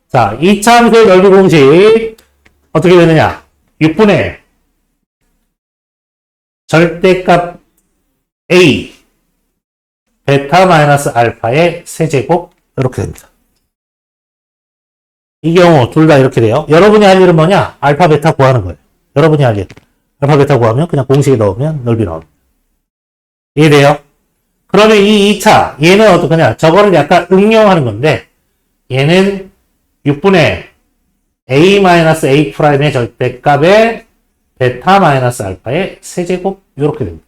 자, 2차 함수의 넓이 공식 어떻게 되느냐? 6분의 절대값 A 베타 마이너스 알파의 세제곱 이렇게 됩니다. 이 경우 둘 다 이렇게 돼요. 여러분이 할 일은 뭐냐? 알파 베타 구하는 거예요. 여러분이 할 일. 알파 베타 구하면 그냥 공식에 넣으면 넓이 나옵니다. 이해돼요? 그러면 이 2차 얘는 어떡하냐? 저거를 약간 응용하는 건데 얘는 6분의 a-a''의 절대값에 베타 마이너스 알파의 세제곱 이렇게 됩니다.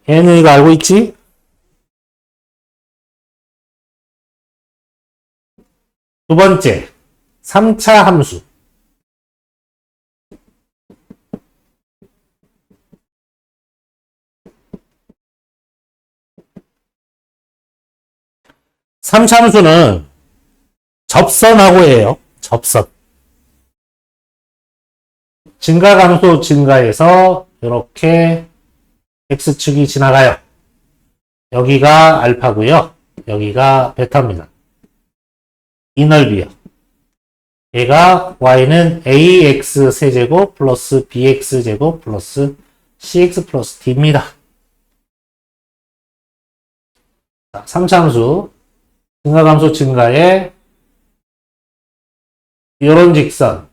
얘는 이거 알고 있지? 두 번째 3차 함수 3차 함수는 접선하고예요. 접선. 증가감소 증가해서 이렇게 x축이 지나가요. 여기가 알파고요. 여기가 베타입니다. 이 넓이요. 얘가 y는 ax 세제곱 플러스 bx 제곱 플러스 cx 플러스 d입니다. 3차 함수 증가감소 증가에 이런 직선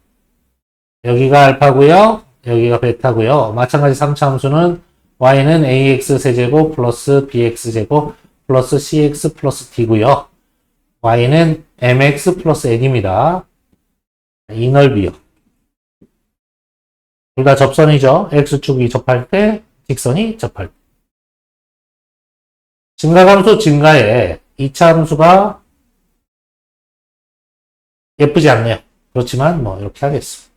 여기가 알파고요. 여기가 베타고요. 마찬가지 3차 함수는 y는 ax 세제곱 플러스 bx 제곱 플러스 cx 플러스 d고요. y는 mx 플러스 n입니다. 이 넓이요. 둘 다 접선이죠. x축이 접할 때 직선이 접할 때. 증가감소 증가에 2차 함수가 예쁘지 않네요. 그렇지만 뭐 이렇게 하겠습니다.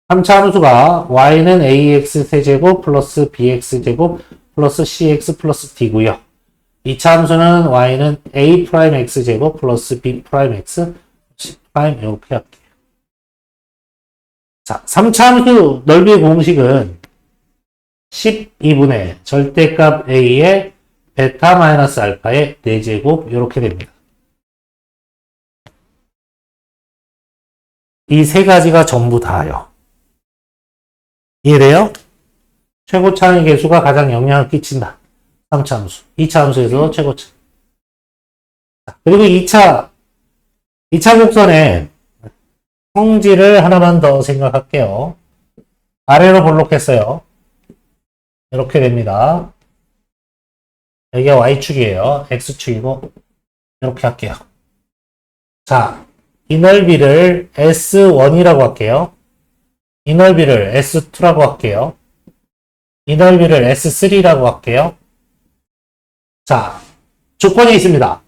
3차 함수가 y는 ax 세제곱 플러스 bx 제곱 플러스 cx 플러스 d고요. 2차 함수는 y는 a 프라임 x 제곱 플러스 b 프라임 x c 프라임 이렇게 할게요. 자, 3차 함수 넓이의 공식은 12분의 절대값 a의 베타 마이너스 알파의 4제곱 이렇게 됩니다. 이 세 가지가 전부 다요. 이해돼요? 최고차의 개수가 가장 영향을 끼친다. 3차 함수. 2차 함수에서 최고차. 그리고 2차 곡선의 성질을 하나만 더 생각할게요. 아래로 볼록했어요. 이렇게 됩니다. 여기가 y축이에요. x축이고 이렇게 할게요. 자, 이 넓이를 S1이라고 할게요. 이 넓이를 S2라고 할게요. 이 넓이를 S3라고 할게요. 자, 조건이 있습니다.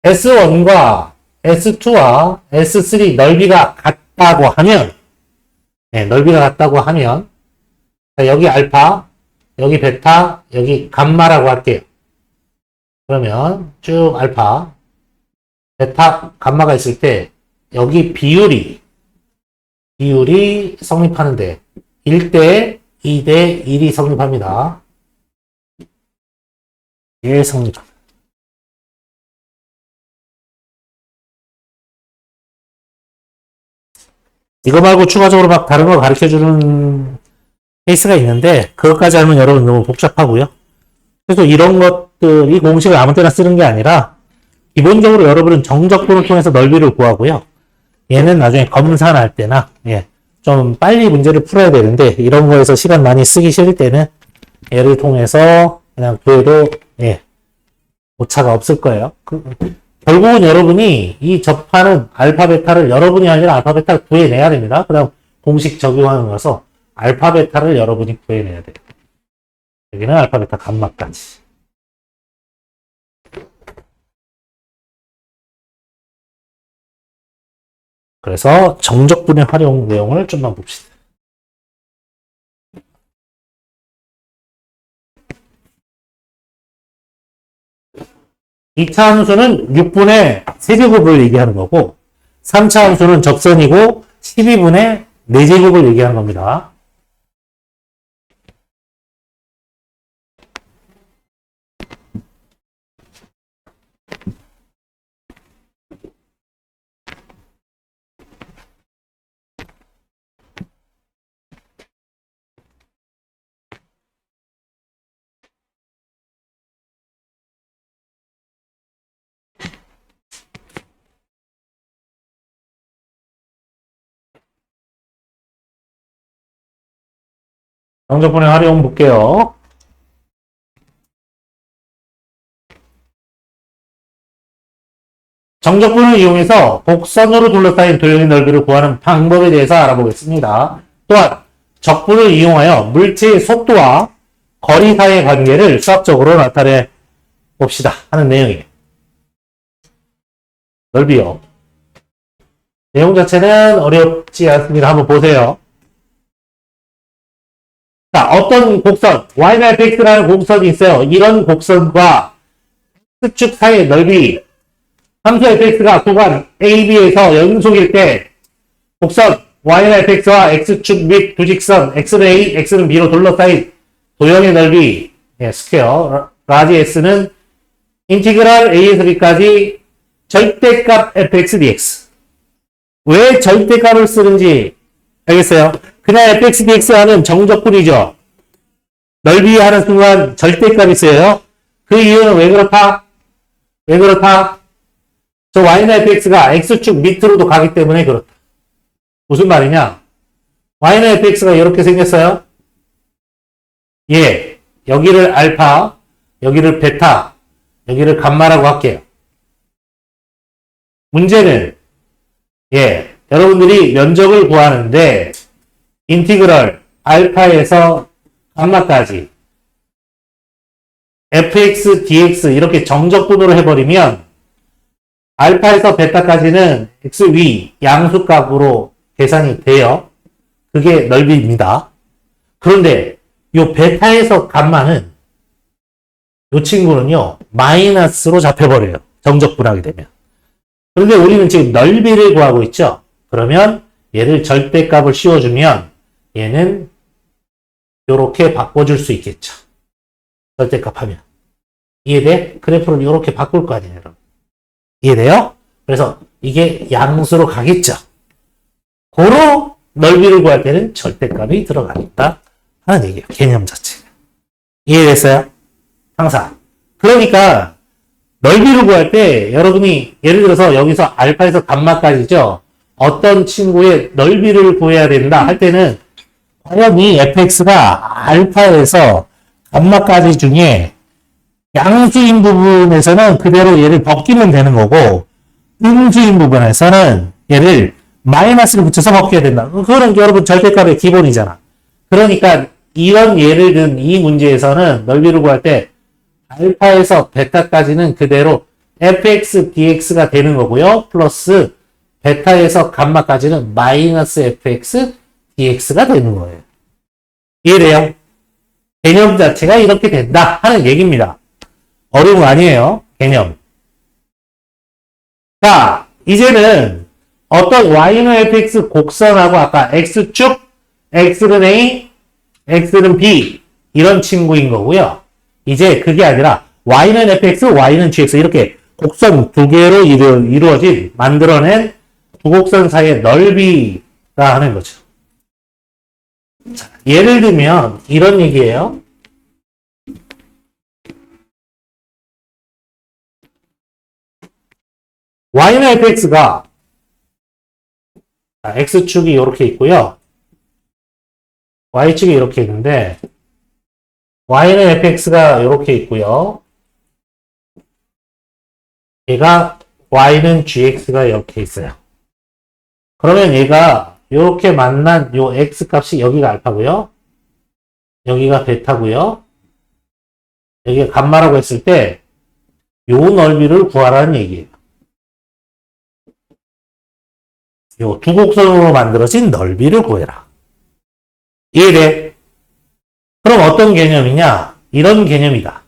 S1과 S2와 S3 넓이가 같다고 하면, 네, 넓이가 같다고 하면, 자, 여기 알파, 여기 베타, 여기 감마라고 할게요. 그러면 쭉 알파, 베타, 감마가 있을 때 여기 비율이 성립하는데 1대 2대 1이 성립합니다. 예, 성립합니다. 이거 말고 추가적으로 막 다른 거 가르쳐주는 케이스가 있는데 그것까지 하면 여러분 너무 복잡하고요. 그래서 이런 것들이 공식을 아무 때나 쓰는 게 아니라 기본적으로 여러분은 정적분을 통해서 넓이를 구하고요. 얘는 나중에 검산할 때나 좀 빨리 문제를 풀어야 되는데 이런 거에서 시간 많이 쓰기 싫을 때는 얘를 통해서 그냥 그래도 오차가 없을 거예요. 결국은 여러분이 이 접하는 알파 베타를 여러분이 아니라 알파 베타를 구해내야 됩니다. 그 다음 공식 적용하는 거라서 알파 베타를 여러분이 구해내야 돼요. 여기는 알파 베타 감마까지. 그래서 정적분의 활용 내용을 좀만 봅시다. (2차) 함수는 6분의 세제곱을 얘기하는 거고 3차 함수는 접선이고 12분의 4제곱을 얘기하는 겁니다. 정적분의 활용 볼게요. 정적분을 이용해서 곡선으로 둘러싸인 도형의 넓이를 구하는 방법에 대해서 알아보겠습니다. 또한 적분을 이용하여 물체의 속도와 거리 사이의 관계를 수학적으로 나타내 봅시다 하는 내용이에요. 넓이요. 내용 자체는 어렵지 않습니다. 한번 보세요. 자, 어떤 곡선, y나 fx라는 곡선이 있어요. 이런 곡선과 x축 사이의 넓이, 함수 fx가 구간 AB에서 연속일 때 곡선 y나 fx와 x축 및 두 직선 x는 A, x는 B로 둘러싸인 도형의 넓이, 스퀘어, 라지 s는 인티그랄 a에서 b까지 절대값 fx dx. 왜 절대값을 쓰는지 알겠어요? 그냥 fx dx 하는 정적분이죠. 넓이 하는 순간 절대값이 쓰여요. 그 이유는 왜 그렇다? 왜 그렇다? 저 y나 fx가 x축 밑으로도 가기 때문에 그렇다. 무슨 말이냐? y나 fx가 이렇게 생겼어요. 예, 여기를 알파, 여기를 베타, 여기를 감마라고 할게요. 문제는 여러분들이 면적을 구하는데 인티그럴 알파에서 감마까지 fx, dx 이렇게 정적분으로 해버리면 알파에서 베타까지는 x위 양수값으로 계산이 돼요. 그게 넓이입니다. 그런데 요 베타에서 감마는 요 친구는요 마이너스로 잡혀버려요. 정적분하게 되면. 그런데 우리는 지금 넓이를 구하고 있죠. 그러면 얘를 절대값을 씌워주면 얘는 요렇게 바꿔줄 수 있겠죠. 절대값 하면. 이해돼? 그래프를 요렇게 바꿀 거 아니에요, 여러분. 이해돼요? 그래서 이게 양수로 가겠죠. 고로 넓이를 구할 때는 절대값이 들어가겠다 하는 얘기예요. 개념 자체가. 이해됐어요? 항상. 그러니까 넓이를 구할 때 여러분이 예를 들어서 여기서 알파에서 감마까지죠. 어떤 친구의 넓이를 구해야 된다 할 때는 과연 이 fx가 알파에서 감마까지 중에 양수인 부분에서는 그대로 얘를 벗기면 되는 거고 음수인 부분에서는 얘를 마이너스를 붙여서 벗겨야 된다. 그거는 여러분 절대값의 기본이잖아. 그러니까 이런 예를 든 이 문제에서는 넓이를 구할 때 알파에서 베타까지는 그대로 fx dx가 되는 거고요. 플러스 베타에서 감마까지는 마이너스 fx dx가 되는 거예요. 이해돼요? 개념 자체가 이렇게 된다 하는 얘기입니다. 어려운 거 아니에요. 개념. 자, 이제는 어떤 y는 fx 곡선하고 아까 x축, x는 a, x는 b 이런 친구인 거고요. 이제 그게 아니라 y는 fx, y는 gx 이렇게 곡선 두 개로 이루어진 만들어낸 두 곡선 사이의 넓이라 하는 거죠. 자, 예를 들면 이런 얘기예요. y는 fx가 x축이 이렇게 있고요. y축이 이렇게 있는데 y는 fx가 이렇게 있고요. 얘가 y는 gx가 이렇게 있어요. 그러면 얘가 이렇게 만난 요 x 값이 여기가 알파고요. 여기가 베타고요. 여기가 감마라고 했을 때 요 넓이를 구하라는 얘기예요. 요 두 곡선으로 만들어진 넓이를 구해라. 이해돼? 그럼 어떤 개념이냐? 이런 개념이다.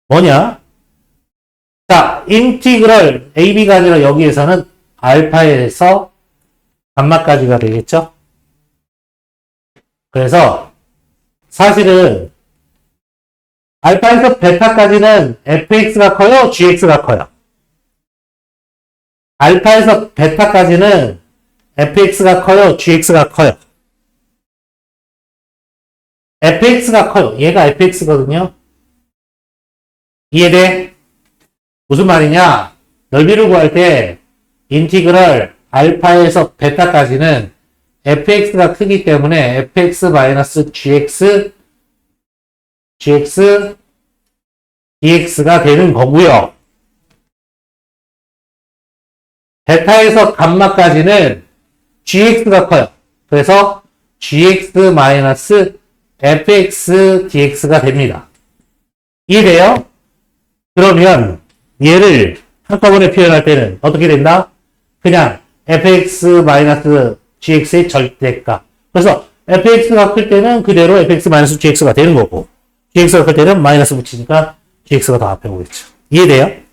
뭐냐? 자, 인티그럴 AB가 아니라 여기에서는 알파에서 감마까지가 되겠죠? 그래서 사실은 알파에서 베타까지는 fx가 커요? gx가 커요? 알파에서 베타까지는 fx가 커요? gx가 커요? fx가 커요. 얘가 fx거든요. 이해돼? 무슨 말이냐? 넓이를 구할 때 인티그럴 알파에서 베타까지는 fx가 크기 때문에 fx-gx, gx, dx가 되는 거고요. 베타에서 감마까지는 gx가 커요. 그래서 gx-fx dx가 됩니다. 이해돼요? 그러면 얘를 한꺼번에 표현할 때는 어떻게 된다? 그냥 fx-gx의 절대값. 그래서 fx가 클 때는 그대로 fx-gx가 되는 거고, gx가 클 때는 마이너스 붙이니까 gx가 더 앞에 오겠죠. 이해돼요?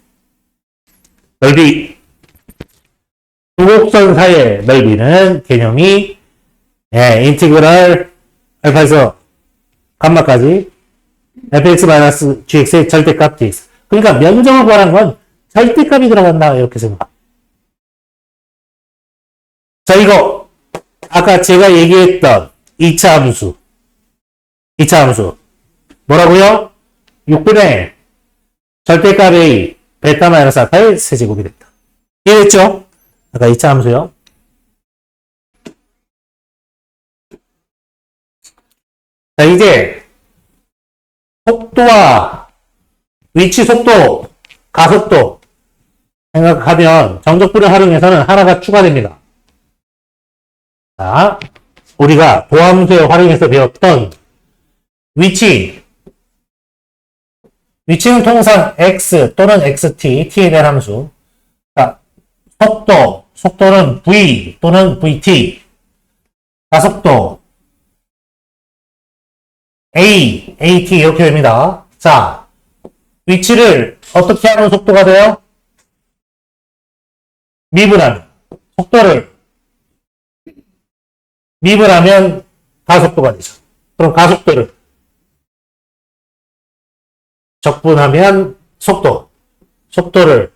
넓이. 두 곡선 사이의 넓이는 개념이 인티그랄 알파에서 감마까지 fx-gx의 절대값 dx. 그러니까 면적을 구하는 건 절대값이 들어간다 이렇게 생각. 자, 이거 아까 제가 얘기했던 2차 함수. 2차 함수 뭐라고요? 6분의 절대값 a 베타 마이너스 알파의 세제곱이 됐다. 이해됐죠? 아까 2차 함수요. 자, 이제 속도와 위치 속도, 가속도 생각하면 정적분을 활용해서는 하나가 추가됩니다. 자, 우리가 도함수에 활용해서 배웠던 위치는 통상 x 또는 xt, t에 대한 함수. 자, 속도는 v 또는 vt, 가속도 a, at 이렇게 됩니다. 자, 위치를 어떻게 하면 속도가 돼요? 미분하면 속도를 미분하면 가속도가 되죠. 그럼 가속도를 적분하면 속도를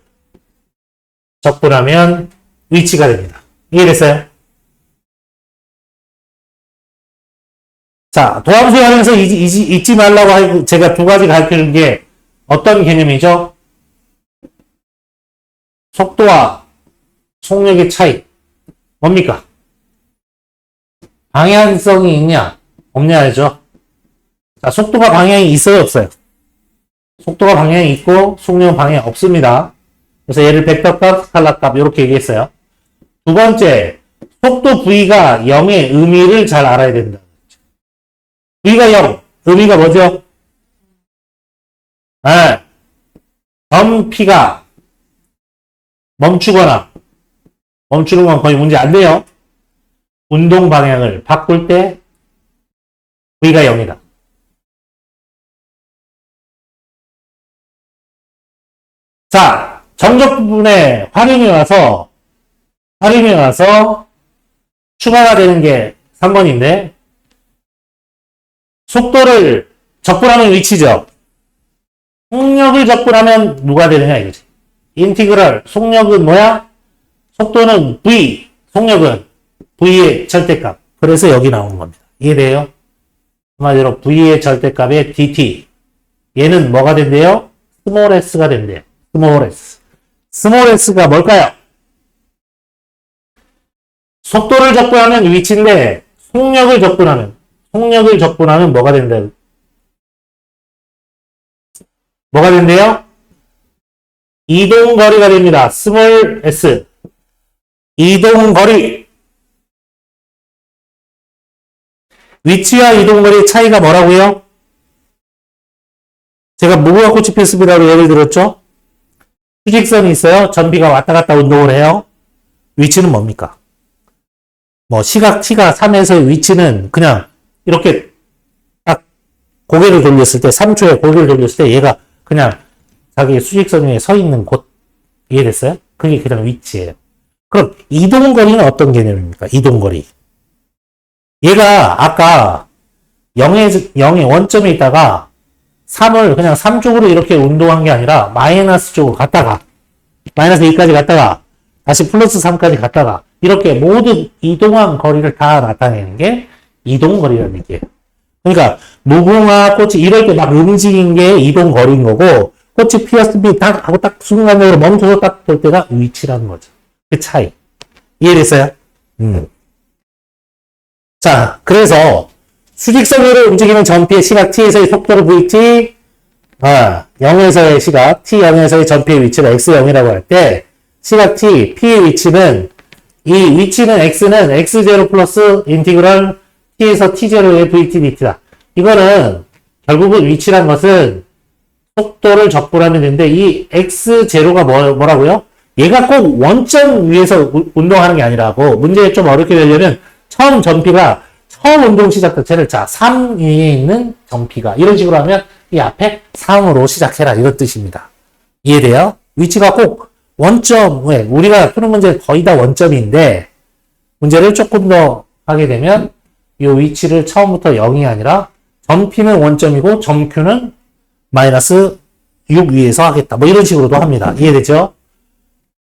적분하면 위치가 됩니다. 이해됐어요? 자, 도함수에 활용해서 잊지 말라고 하고 제가 두 가지 가르쳐준 게 어떤 개념이죠? 속도와 속력의 차이. 뭡니까? 방향성이 있냐? 없냐죠. 자, 속도가 방향이 있어요, 없어요? 속도가 방향이 있고 속력은 방향이 없습니다. 그래서 얘를 벡터값, 스칼라값 이렇게 얘기했어요. 두 번째, 속도 V가 0의 의미를 잘 알아야 된다. V가 0, 의미가 뭐죠? P가 멈추는 건 거의 문제 안 돼요. 운동 방향을 바꿀 때 V가 0이다. 자, 정적 부분에 활용이 와서 추가가 되는 게 3번인데 속도를 적분하는 위치죠. 속력을 적분하면 누가 되느냐 이거지. 인티그랄 속력은 뭐야? 속도는 v, 속력은 v의 절대값. 그래서 여기 나오는 겁니다. 이해돼요? 한마디로 v의 절대값의 dt. 얘는 뭐가 된대요? 스몰 s가 된대요. 스몰 s. 스몰 s가 뭘까요? 속도를 적분하면 위치인데 속력을 적분하면 뭐가 된대요? 뭐가 된대요? 이동거리가 됩니다. 스몰 s. 이동거리. 위치와 이동거리의 차이가 뭐라고요? 제가 무궁화 꽃이 피었습니다로 예를 들었죠? 수직선이 있어요. 전비가 왔다 갔다 운동을 해요. 위치는 뭡니까? 뭐 시각 t가 3에서의 위치는 그냥 이렇게 딱 고개를 돌렸을 때 3초에 고개를 돌렸을 때 얘가 그냥 자기 수직선 위에 서 있는 곳. 이해됐어요? 그게 그냥 위치예요. 그럼 이동거리는 어떤 개념입니까? 이동거리. 얘가 아까 0의 원점에 있다가 3을 그냥 3 쪽으로 이렇게 운동한 게 아니라 마이너스 쪽으로 갔다가 마이너스 2까지 갔다가 다시 플러스 3까지 갔다가 이렇게 모든 이동한 거리를 다 나타내는 게 이동거리라는 얘기예요. 그러니까 무궁화 꽃이 이럴 때 막 움직인 게 이동거리인 거고 꽃이 피었으면 딱 하고 딱 순간적으로 멈춰서 딱 볼 때가 위치라는 거죠. 그 차이. 이해됐어요? 자, 그래서 수직선으로 움직이는 전피의 시각 t에서의 속도를 vt, 0에서의 시각 t0에서의 전피의 위치를 x0이라고 할 때 시각 t, p의 위치는 이 위치는 x는 x0 플러스 인티그럴 t에서 t0의 vt dt다. 이거는 결국은 위치란 것은 속도를 적분하면 되는데 이 x0가 뭐라고요? 얘가 꼭 원점 위에서 운동하는 게 아니라고 문제에 좀 어렵게 되려면 처음 전피가 처음 운동 시작 자체를 자 3 위에 있는 전피가 이런 식으로 하면 이 앞에 3으로 시작해라 이런 뜻입니다. 이해돼요? 위치가 꼭 원점 왜 우리가 푸는 문제 거의 다 원점인데 문제를 조금 더 하게 되면 이 위치를 처음부터 0이 아니라 점P는 원점이고 점Q는 마이너스 6 위에서 하겠다. 뭐 이런 식으로도 합니다. 이해되죠?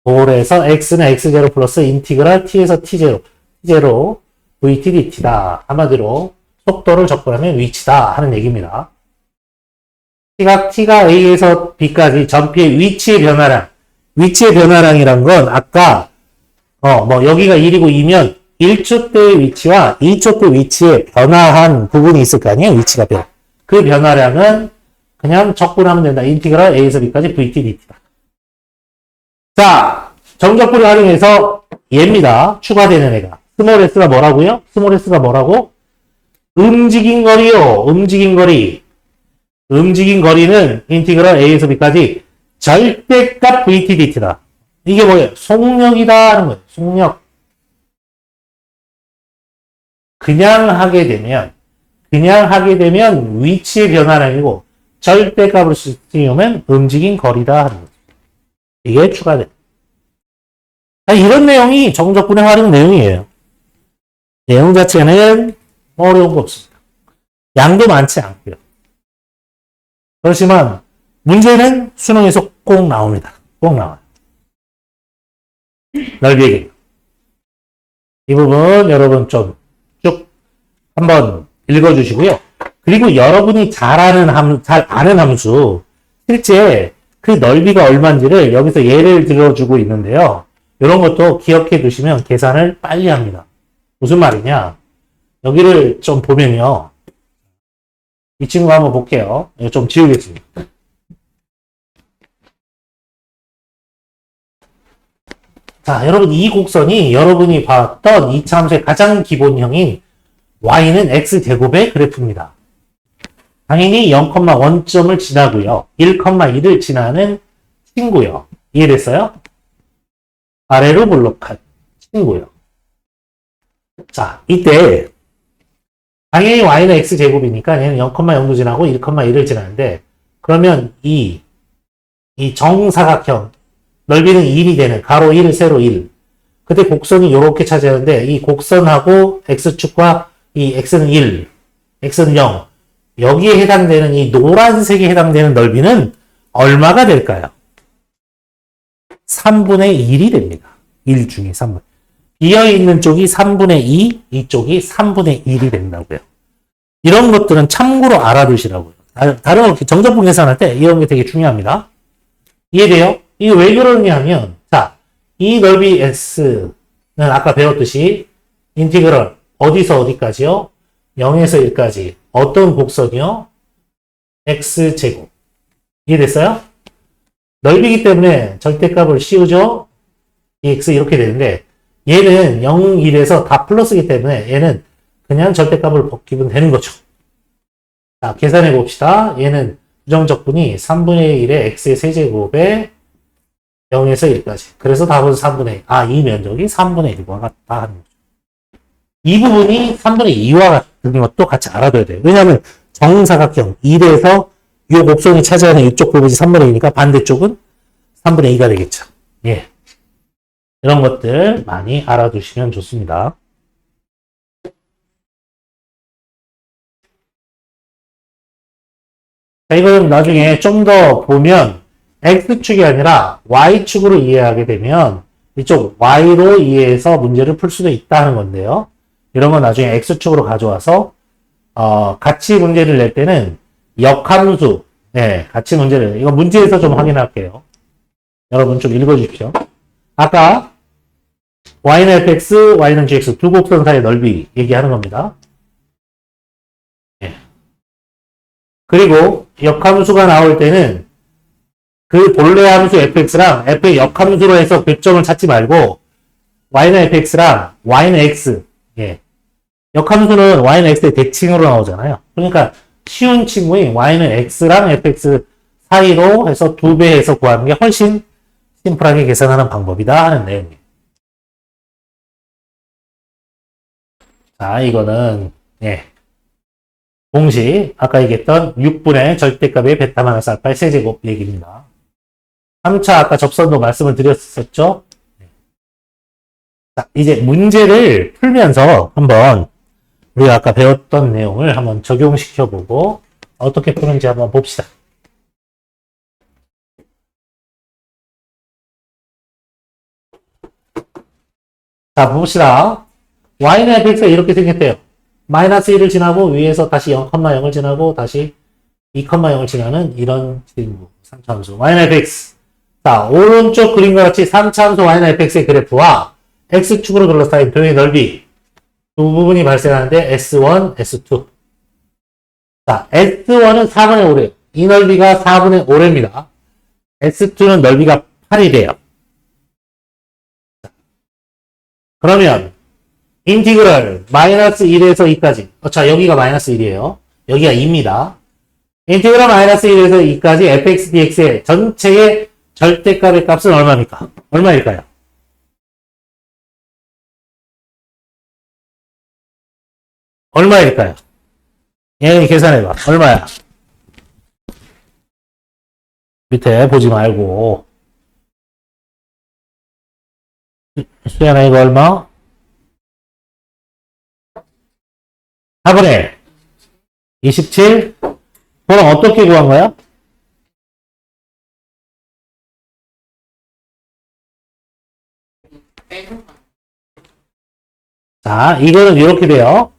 그래서 x는 x0 플러스 인티그랄 t에서 t0, t0 vt dt다. 한마디로 속도를 적분하면 위치다 하는 얘기입니다. 시각 t가 a에서 b까지 전피의 위치의 변화량. 위치의 변화량이란 건 아까 뭐 여기가 1이고 2면 1초 때의 위치와 2초 때 위치에 변화한 부분이 있을 거 아니에요? 위치가 변화. 그 변화량은 그냥 적분하면 된다. 인티그랄 a에서 b까지 vt dt다. 자, 정적분을 활용해서 얘입니다. 추가되는 애가. 스몰 s가 뭐라고요? 스몰 s가 뭐라고? 움직인 거리요. 움직인 거리. 움직인 거리는 인티그랄 a에서 b까지 절대값 vt dt다. 이게 뭐예요? 속력이다 하는 거예요. 속력. 그냥 하게 되면 위치의 변화량이고 절대값을 쓰면 움직인 거리다 하는 거죠. 이게 추가돼. 이런 내용이 정적분에 활용 내용이에요. 내용 자체는 어려운 거 없습니다. 양도 많지 않고요. 그렇지만 문제는 수능에서 꼭 나옵니다. 꼭 나와요. 넓이의 개념. 이 부분 여러분 좀 쭉 한번 읽어주시고요. 그리고 여러분이 잘 아는 함수, 실제 그 넓이가 얼마인지를 여기서 예를 들어주고 있는데요. 이런 것도 기억해 두시면 계산을 빨리 합니다. 무슨 말이냐? 여기를 좀 보면요. 이 친구 한번 볼게요. 좀 지우겠습니다. 자, 여러분 이 곡선이 여러분이 봤던 이차함수의 가장 기본형인 y는 x제곱의 그래프입니다. 당연히 0,1점을 지나고요. 1,1을 지나는 친구요. 이해됐어요? 아래로 볼록한 친구요. 자, 이때 당연히 y는 x제곱이니까 얘는 0,0도 지나고 1,1을 지나는데 그러면 이 정사각형 넓이는 1이 되는 가로 1, 세로 1. 그때 곡선이 이렇게 차지하는데 이 곡선하고 x축과 이 x는 1, x는 0. 여기에 해당되는 이 노란색에 해당되는 넓이는 얼마가 될까요? 3분의 1이 됩니다. 1 중에 3분. 비어있는 쪽이 3분의 2, 이쪽이 3분의 1이 된다고요. 이런 것들은 참고로 알아두시라고요. 다른 정적분 계산할 때 이런 게 되게 중요합니다. 이해돼요? 이게 왜 그러냐 하면, 자, 이 넓이 S는 아까 배웠듯이, 인티그럴, 어디서 어디까지요? 0에서 1까지. 어떤 곡선이요? X제곱. 이해됐어요? 넓이기 때문에 절대값을 씌우죠? 이 X 이렇게 되는데, 얘는 0, 1에서 다 플러스이기 때문에 얘는 그냥 절대값을 벗기면 되는 거죠. 자, 계산해 봅시다. 얘는 부정적분이 3분의 1의 X의 세제곱에 0에서 1까지. 그래서 답은 3분의 1. 이 면적이 3분의 1과 같다 하는 거죠. 이 부분이 3분의 2와 같은 것도 같이 알아둬야 돼요. 왜냐하면 정사각형 1에서 이 곡선이 차지하는 이쪽 부분이 3분의 2니까 반대쪽은 3분의 2가 되겠죠. 예. 이런 것들 많이 알아두시면 좋습니다. 자, 이건 나중에 좀 더 보면 X축이 아니라 Y축으로 이해하게 되면 이쪽 Y로 이해해서 문제를 풀 수도 있다는 건데요. 이런 건 나중에 X축으로 가져와서 같이 문제를 낼 때는 역함수, 같이 문제를, 이거 문제에서 좀 확인할게요. 여러분 좀 읽어주십시오. 아까 y는 fx, y는 gx 두 곡선 사이의 넓이 얘기하는 겁니다. 예. 그리고 역함수가 나올 때는 그 본래 함수 fx랑 f의 역함수로 해서 교점을 찾지 말고 y는 fx랑 y는 x. 예. 역함수는 y는 x의 대칭으로 나오잖아요. 그러니까 쉬운 친구인 y는 x랑 fx 사이로 해서 2배 해서 구하는 게 훨씬 심플하게 계산하는 방법이다 하는 내용이에요. 자, 이거는 예. 공식 아까 얘기했던 6분의 절대값의 베타 마이너스 알파의 세제곱 얘기입니다. 3차 아까 접선도 말씀을 드렸었죠. 자, 이제 문제를 풀면서 한번 우리가 아까 배웠던 내용을 한번 적용시켜보고 어떻게 푸는지 한번 봅시다. 자, 봅시다. y는 fx가 이렇게 생겼대요. 마이너스 1을 지나고 위에서 다시 0,0을 지나고 다시 2,0을 지나는 이런 친구 3차함수 y는 fx. 자, 오른쪽 그림과 같이 3차함수 y는 fx의 그래프와 x축으로 둘러싸인 도형의 넓이 두 부분이 발생하는데 S1, S2. 자, S1은 4분의 5래. 이 넓이가 4분의 5래입니다. S2는 넓이가 8이래요. 그러면 인티그럴 마이너스 1에서 2까지. 자, 여기가 마이너스 1이에요. 여기가 2입니다. 인티그럴 마이너스 1에서 2까지 fx dx의 전체의 절대값의 값은 얼마입니까? 얼마일까요? 얼마일까요? 얘 계산해봐. 얼마야? 밑에 보지 말고. 수연아, 이거 얼마? 4분의 27? 그럼 어떻게 구한 거야? 자, 이거는 이렇게 돼요.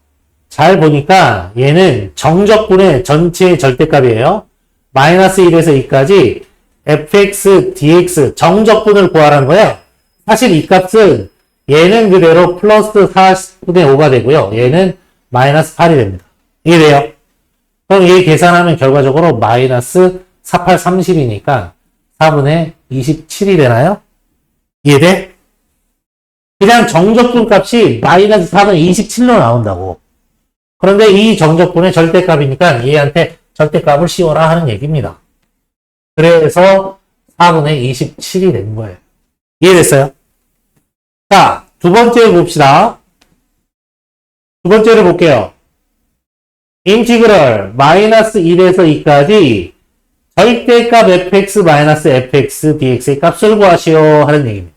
잘 보니까 얘는 정적분의 전체의 절대값이에요. 마이너스 1에서 2까지 fx, dx 정적분을 구하라는 거예요. 사실 이 값은 얘는 그대로 플러스 4분의 5가 되고요. 얘는 마이너스 8이 됩니다. 이해돼요? 그럼 얘 계산하면 결과적으로 마이너스 48, 30이니까 4분의 27이 되나요? 이해돼? 그냥 정적분 값이 마이너스 4분의 27로 나온다고. 그런데 이 정적분의 절대값이니까 얘한테 절대값을 씌워라 하는 얘기입니다. 그래서 4분의 27이 된 거예요. 이해됐어요? 자, 두 번째 봅시다. 두 번째를 볼게요. 인티그럴 마이너스 1에서 2까지 절대값 fx 마이너스 fx dx의 값을 구하시오 하는 얘기입니다.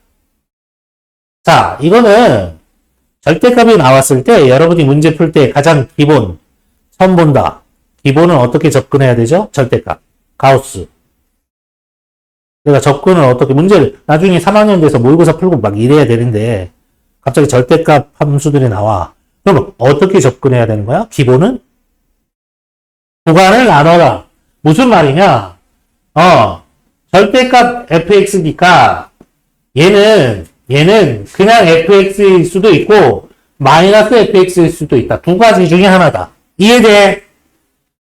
자, 이거는 절대값이 나왔을 때 여러분이 문제 풀 때 가장 기본 처음 본다. 기본은 어떻게 접근해야 되죠? 절대값. 가우스. 내가 접근을 어떻게 문제를 나중에 3학년 돼서 모의고사 풀고 막 이래야 되는데 갑자기 절대값 함수들이 나와. 그럼 어떻게 접근해야 되는 거야? 기본은 구간을 나눠라. 무슨 말이냐? 절대값 fx니까 얘는 그냥 fx일 수도 있고 마이너스 fx일 수도 있다. 두 가지 중에 하나다. 이해돼?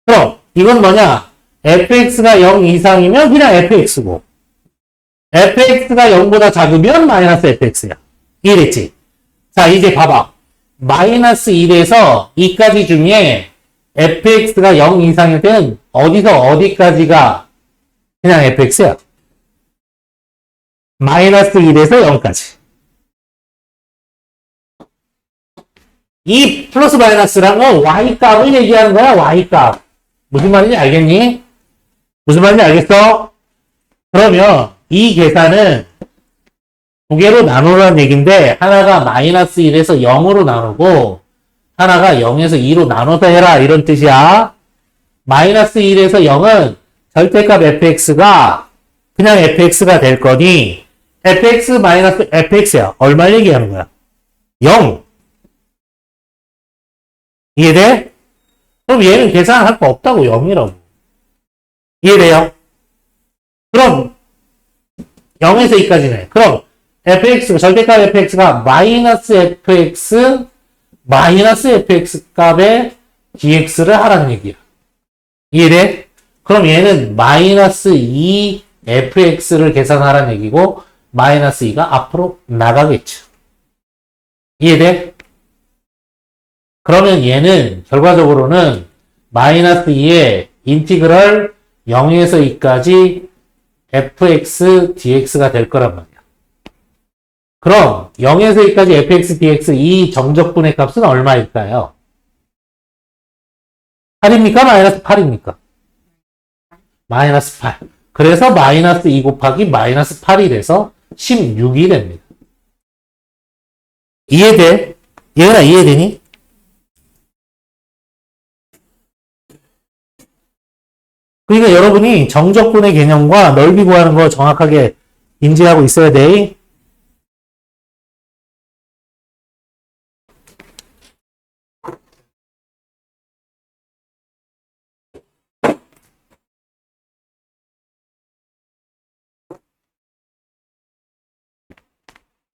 그럼 이건 뭐냐? fx가 0 이상이면 그냥 fx고 fx가 0보다 작으면 마이너스 fx야. 이해됐지? 자, 이제 봐봐. 마이너스 1에서 2까지 중에 fx가 0 이상일 때는 어디서 어디까지가 그냥 fx야. 마이너스 1에서 0까지. 이 플러스 마이너스란 건 y값을 얘기하는 거야, y값. 무슨 말인지 알겠니? 무슨 말인지 알겠어? 그러면 이 계산은 두 개로 나누라는 얘기인데 하나가 마이너스 1에서 0으로 나누고 하나가 0에서 2로 나눠서 해라 이런 뜻이야. 마이너스 1에서 0은 절대값 fx가 그냥 fx가 될 거니 fx 마이너스 fx야. 얼마 얘기하는 거야? 0. 이해돼? 그럼 얘는 계산할 거 없다고 0이라고. 이해돼요? 그럼 0에서 2까지네. 그럼 fx, 절대값 fx가 마이너스 fx, 마이너스 fx 값에 dx를 하라는 얘기야. 이해돼? 그럼 얘는 마이너스 2 fx를 계산하라는 얘기고, 마이너스 2가 앞으로 나가겠죠. 이해돼? 그러면 얘는 결과적으로는 마이너스 2의 인티그럴 0에서 2까지 fx dx가 될 거란 말이야. 그럼 0에서 2까지 fx dx 이 정적분의 값은 얼마일까요? 8입니까? 마이너스 8입니까? 마이너스 8. 그래서 마이너스 2 곱하기 마이너스 8이 돼서 16이 됩니다. 이해돼? 얘들아 이해되니? 그러니까 여러분이 정적분의 개념과 넓이 구하는 거 정확하게 인지하고 있어야 돼.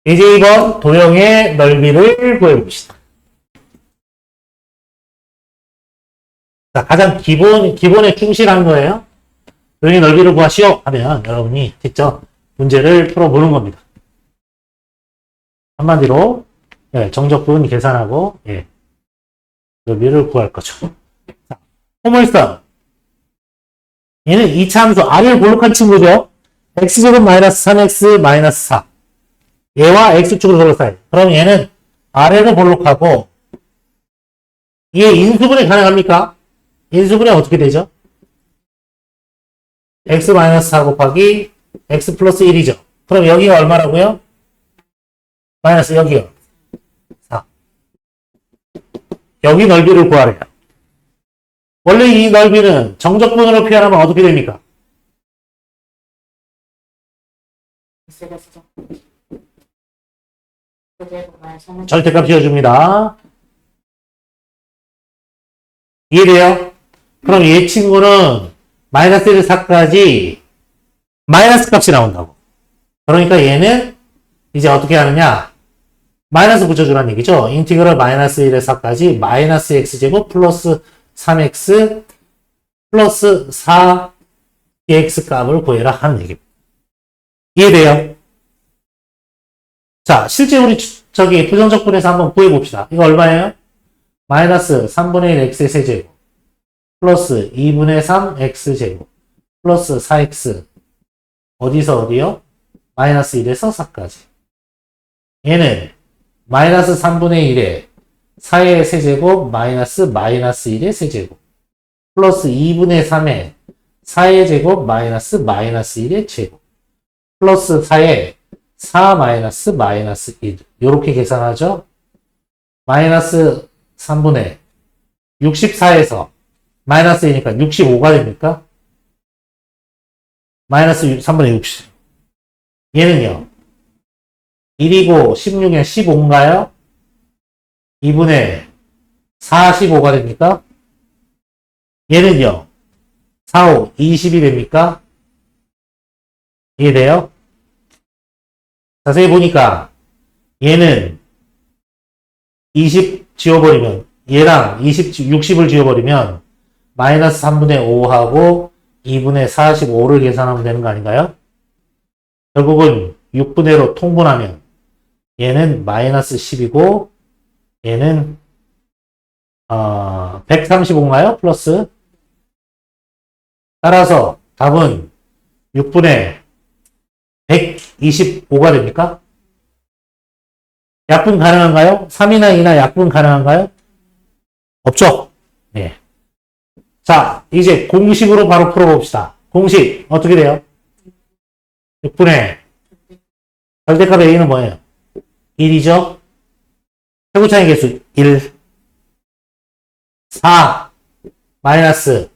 이제 2번 도형의 넓이를 구해봅시다. 자, 가장 기본에 충실한 거예요. 도형의 넓이를 구하시오 하면 여러분이 직접 문제를 풀어보는 겁니다. 한마디로 예, 정적분 계산하고 예, 넓이를 구할 거죠. 자, 포물선 얘는 이차함수 R을 볼록한 친구죠. x제곱 마이너스 3x 마이너스 4 얘와 x축으로 둘러싸요. 그럼 얘는 아래로 볼록하고 얘 인수분해 가능합니까? 인수분해 어떻게 되죠? x-4 곱하기 x 플러스 1이죠. 그럼 여기가 얼마라고요? 마이너스 여기요. 4. 여기 넓이를 구하래요. 원래 이 넓이는 정적분으로 표현하면 어떻게 됩니까? 절대값 지어줍니다. 이해돼요? 그럼 얘 친구는 마이너스 1에서 4까지 마이너스 값이 나온다고. 그러니까 얘는 이제 어떻게 하느냐? 마이너스 붙여주라는 얘기죠. 인티그럴 마이너스 1에서 4까지 마이너스 x제곱 플러스 3x 플러스 4 dx 값을 구해라 하는 얘기입니다. 이해돼요? 자, 실제 우리 저기 부정적분에서 한번 구해봅시다. 이거 얼마예요? 마이너스 3분의 1 x의 세제곱 플러스 2분의 3 x제곱 플러스 4x 어디서 어디요? 마이너스 1에서 4까지. 얘는 마이너스 3분의 1에 4의 세제곱 마이너스 1의 세제곱 플러스 2분의 3에 4의 제곱 마이너스 1의 제곱 플러스 4에 4 마이너스 1 요렇게 계산하죠. 마이너스 3분의 64에서 마이너스 2니까 65가 됩니까? 마이너스 3분의 60 얘는요 1이고 16에 15인가요? 2분의 45가 됩니까? 얘는요 4, 5, 20이 됩니까? 이해돼요? 자세히 보니까 얘는 20 지워버리면 얘랑 60을 지워버리면 마이너스 3분의 5하고 2분의 45를 계산하면 되는 거 아닌가요? 결국은 6분의 1로 통분하면 얘는 마이너스 10이고 얘는 135인가요? 플러스 따라서 답은 6분의 125가 됩니까? 약분 가능한가요? 3이나 2나 약분 가능한가요? 없죠? 네. 자, 이제 공식으로 바로 풀어봅시다. 공식, 어떻게 돼요? 6분의 절대값 A는 뭐예요? 1이죠? 최고차의 개수 1. 4 마이너스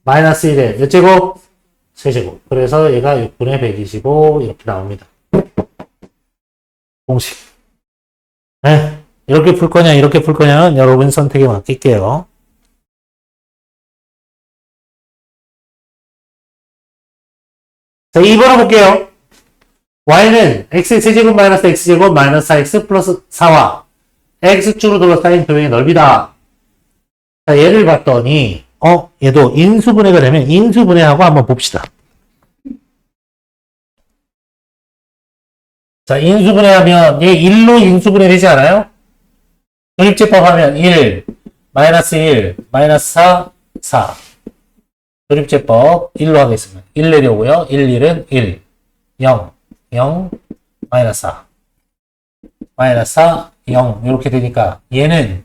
1에 몇 제곱? 세제곱. 그래서 얘가 6분의 125 이렇게 나옵니다. 공식. 네. 이렇게 풀 거냐, 이렇게 풀 거냐는 여러분 선택에 맡길게요. 자, 2번을 볼게요. y는 x의 세제곱 마이너스 x제곱 마이너스 4x 플러스 4와 x축으로 둘러싸인 도형의 넓이다. 자, 얘를 봤더니 얘도 인수분해가 되면 인수분해하고 한번 봅시다. 자, 인수분해하면 얘 1로 인수분해 되지 않아요? 조립제법 하면 1, 마이너스 1, 마이너스 4, 4. 조립제법 1로 하겠습니다. 1 내려오고요. 1, 1은 1, 0, 0, 마이너스 4. 마이너스 4, 0. 이렇게 되니까 얘는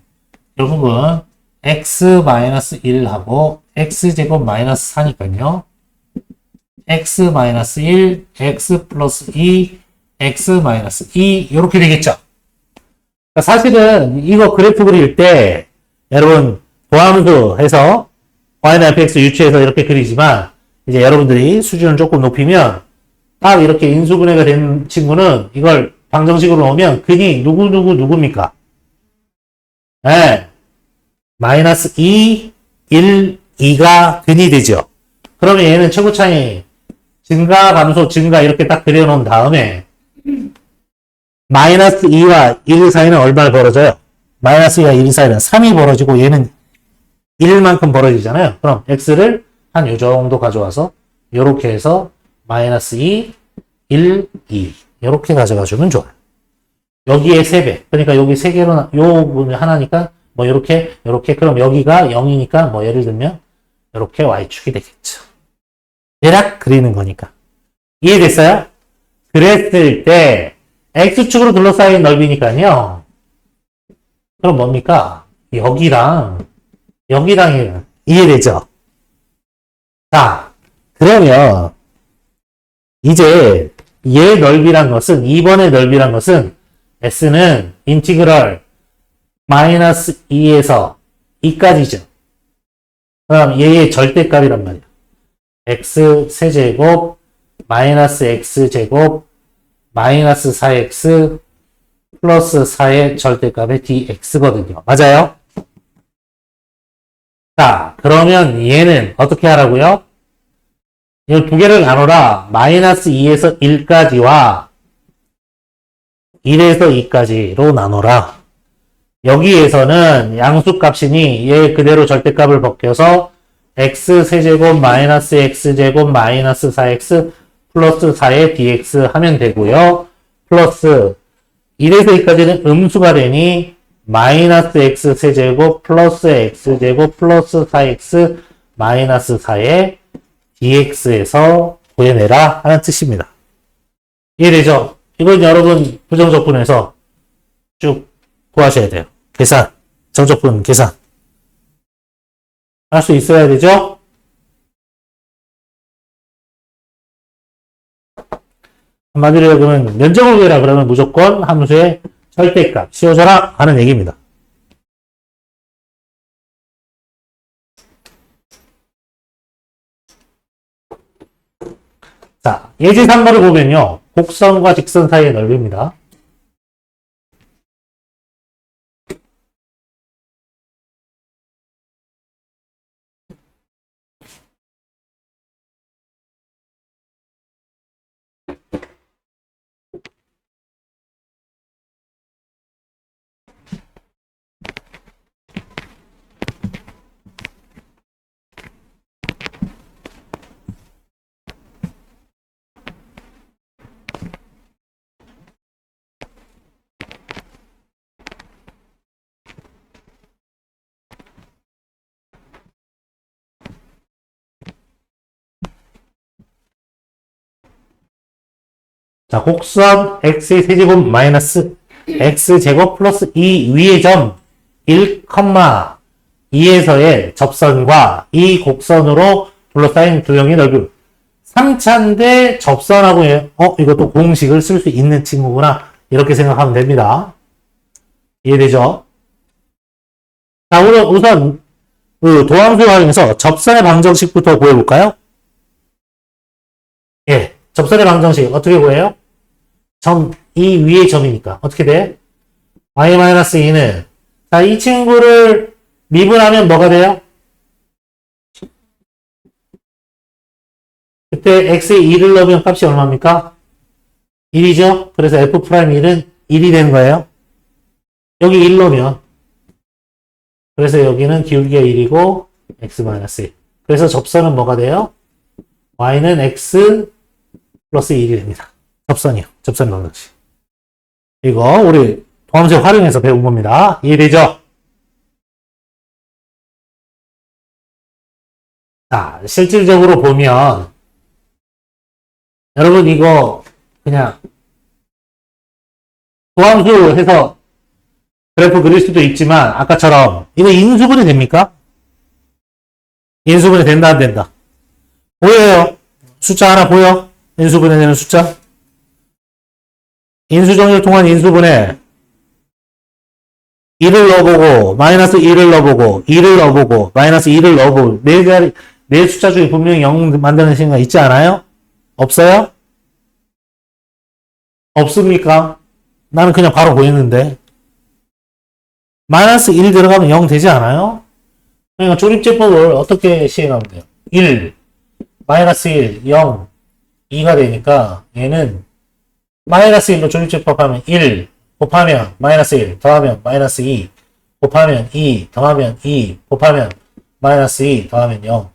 결국은 x 마이너스 1하고 x제곱 마이너스 4니까요. x 마이너스 1, x 플러스 2, x 마이너스 2 이렇게 되겠죠. 그러니까 사실은 이거 그래프 그릴 때 여러분 도함수 해서 y는 fx 유추해서 이렇게 그리지만 이제 여러분들이 수준을 조금 높이면 딱 이렇게 인수분해가 된 친구는 이걸 방정식으로 넣으면 근이 누굽니까? 네. 마이너스 2, 1, 2가 근이 되죠. 그러면 얘는 최고 차이 증가, 감소, 증가 이렇게 딱 그려놓은 다음에 마이너스 2와 1 사이는 얼마나 벌어져요? 마이너스 2와 1 사이는 3이 벌어지고 얘는 1만큼 벌어지잖아요. 그럼 x를 한 요 정도 가져와서 요렇게 해서 마이너스 2, 1, 2 요렇게 가져가 주면 좋아요. 여기에 3배. 그러니까 여기 3개로 요 부분이 하나니까 뭐 요렇게 그럼 여기가 0이니까 뭐 예를 들면 요렇게 y축이 되겠죠. 대략 그리는 거니까. 이해됐어요? 그랬을 때 x축으로 둘러싸인 넓이니까요. 그럼 뭡니까? 여기랑 이해되죠? 자, 그러면 이제 얘 넓이란 것은 2번의 넓이란 것은 s는 인티그럴 마이너스 2에서 2까지죠. 그럼 얘의 절대값이란 말이야. x 세제곱 마이너스 x제곱 마이너스 4x 플러스 4의 절대값의 dx거든요. 맞아요? 자, 그러면 얘는 어떻게 하라고요? 이 두 개를 나누라. 마이너스 2에서 1까지와 1에서 2까지로 나누라. 여기에서는 양수값이니 얘 그대로 절대값을 벗겨서 x 세제곱 마이너스 x제곱 마이너스 4x 플러스 4의 dx 하면 되고요. 플러스 1에서 2까지는 음수가 되니 마이너스 x 세제곱 플러스 x제곱 플러스 4x 마이너스 4의 dx에서 구해내라 하는 뜻입니다. 이해되죠? 이건 여러분 부정적분에서 쭉 구하셔야 돼요. 계산, 정적분 계산 할 수 있어야 되죠? 한마디로 그러면 면적을 구해라 그러면 무조건 함수의 절대값 씌워줘라 하는 얘기입니다. 자, 예제 3번을 보면요. 곡선과 직선 사이의 넓이입니다. 자, 곡선 x의 세제곱 마이너스 x제곱 플러스 2 위의 점 1, 2에서의 접선과 이 곡선으로 둘러싸인 도형의 넓이 3차인데 접선하고 이것도 공식을 쓸 수 있는 친구구나 이렇게 생각하면 됩니다. 이해되죠? 자, 우선 그 도함수 활용해서 접선의 방정식부터 구해볼까요? 예, 접선의 방정식 어떻게 구해요? 이 위의 점이니까 어떻게 돼? y-2는 자, 이 친구를 미분하면 뭐가 돼요? 그때 x에 2를 넣으면 값이 얼마입니까? 1이죠? 그래서 F'1은 1이 되는 거예요. 여기 1 넣으면. 그래서 여기는 기울기가 1이고, x-1. 그래서 접선은 뭐가 돼요? y는 x 플러스 1이 됩니다. 접선이요. 접선 방정식. 이거 우리 도함수에 활용해서 배운 겁니다. 이해되죠? 자, 실질적으로 보면 여러분 이거 그냥 도함수 해서 그래프 그릴 수도 있지만 아까처럼 이거 인수분해 됩니까? 인수분해 된다 안 된다? 보여요? 숫자 하나 보여? 인수분해 되는 숫자? 인수정리를 통한 인수분해 1을 넣어보고 마이너스 1을 넣어보고 2를 넣어보고 마이너스 2를 넣어보고 네 숫자 중에 분명히 0 만드는 시간 있지 않아요? 없어요? 없습니까? 나는 그냥 바로 보이는데 마이너스 1 들어가면 0 되지 않아요? 그러니까 조립제법을 어떻게 시행하면 돼요? 1, 마이너스 1, 0, 2가 되니까 얘는 마이너스 1로 조립제법 하면 1 곱하면 마이너스 1 더하면 마이너스 2 곱하면 2 더하면 2 곱하면 마이너스 2 더하면 0.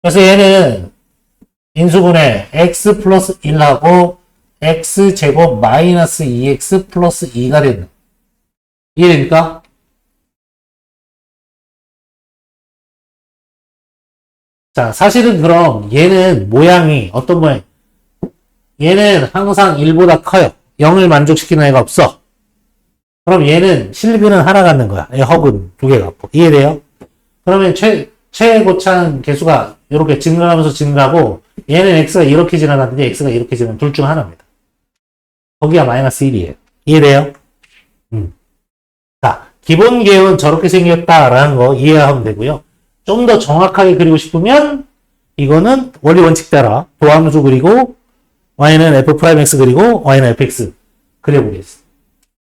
그래서 얘는 인수분해 x 플러스 1하고 x제곱 마이너스 2x 플러스 2가 된다. 이해됩니까? 자, 사실은 그럼 얘는 모양이 어떤 모양? 얘는 항상 1보다 커요. 0을 만족시키는 애가 없어. 그럼 얘는 실비는 하나 갖는 거야. 얘 허근 두 개 갖고. 이해돼요? 그러면 최고차는 개수가 이렇게 증가하면서 증가하고 얘는 x가 이렇게 지나가는데 x가 이렇게 지나가는 둘 중 하나입니다. 거기가 마이너스 1이에요. 이해돼요? 자, 기본 계획은 저렇게 생겼다라는 거 이해하면 되고요. 좀 더 정확하게 그리고 싶으면 이거는 원리 원칙 따라 도함수 그리고 y는 f'x 그리고 y는 fx 그려보겠습니다.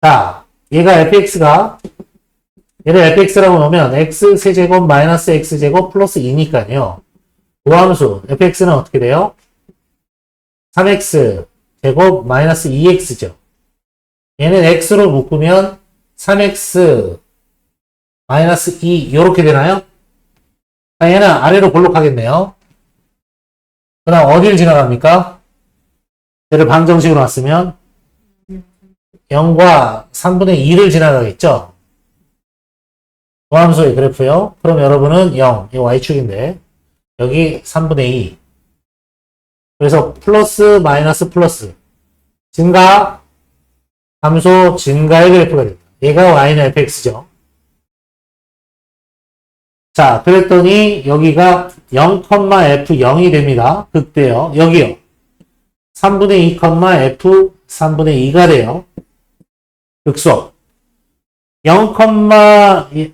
자, 얘를 fx라고 놓으면 x 세제곱 마이너스 x제곱 플러스 2니까요. 도함수 fx는 어떻게 돼요? 3x 제곱 마이너스 2x죠. 얘는 x로 묶으면 3x 마이너스 2 이렇게 되나요? 얘는 아래로 볼록하겠네요. 그 다음 어디를 지나갑니까? 얘를 방정식으로 놨으면 0과 3분의 2를 지나가겠죠? 도함수의 그래프요. 그럼 여러분은 0, 이 y축인데 여기 3분의 2. 그래서 플러스 마이너스 플러스 증가 함수 증가의 그래프가 됩니다. 얘가 y는 fx죠. 자, 그랬더니 여기가 0,f0이 됩니다. 그때요. 여기요. 3분의 2, f 3분의 2가 돼요. 극소. 0,f0은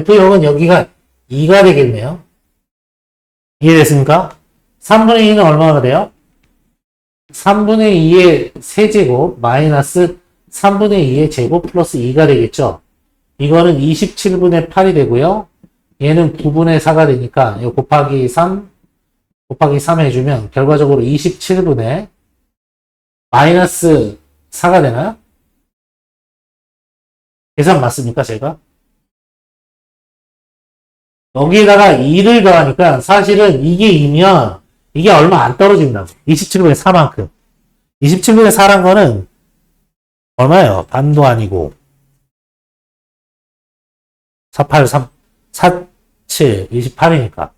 f0은 여기가 2가 되겠네요. 이해됐습니까? 3분의 2는 얼마가 돼요? 3분의 2의 세제곱 마이너스 3분의 2의 제곱 플러스 2가 되겠죠. 이거는 27분의 8이 되고요. 얘는 9분의 4가 되니까 이거 곱하기 3 해주면 결과적으로 27분의 마이너스 4가 되나요? 계산 맞습니까, 제가? 여기에다가 2를 더하니까 사실은 이게 2면 이게 얼마 안 떨어진다고. 27분의 4만큼. 27분의 4란 거는 얼마예요? 반도 아니고. 4, 7, 28이니까.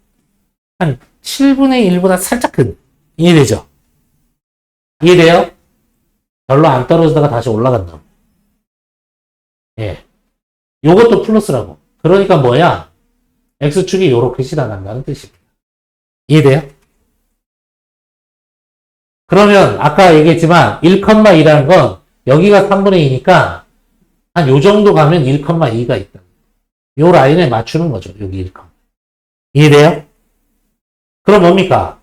한 7분의 1보다 살짝 큰. 이해되죠? 이해돼요? 별로 안 떨어지다가 다시 올라간다. 예. 요것도 플러스라고. 그러니까 뭐야? X축이 요렇게 지나간다는 뜻입니다. 이해돼요? 그러면 아까 얘기했지만 1,2라는 건 여기가 3분의 2니까 한 요 정도 가면 1,2가 있다. 요 라인에 맞추는 거죠. 여기 1. 이해돼요? 그럼 뭡니까?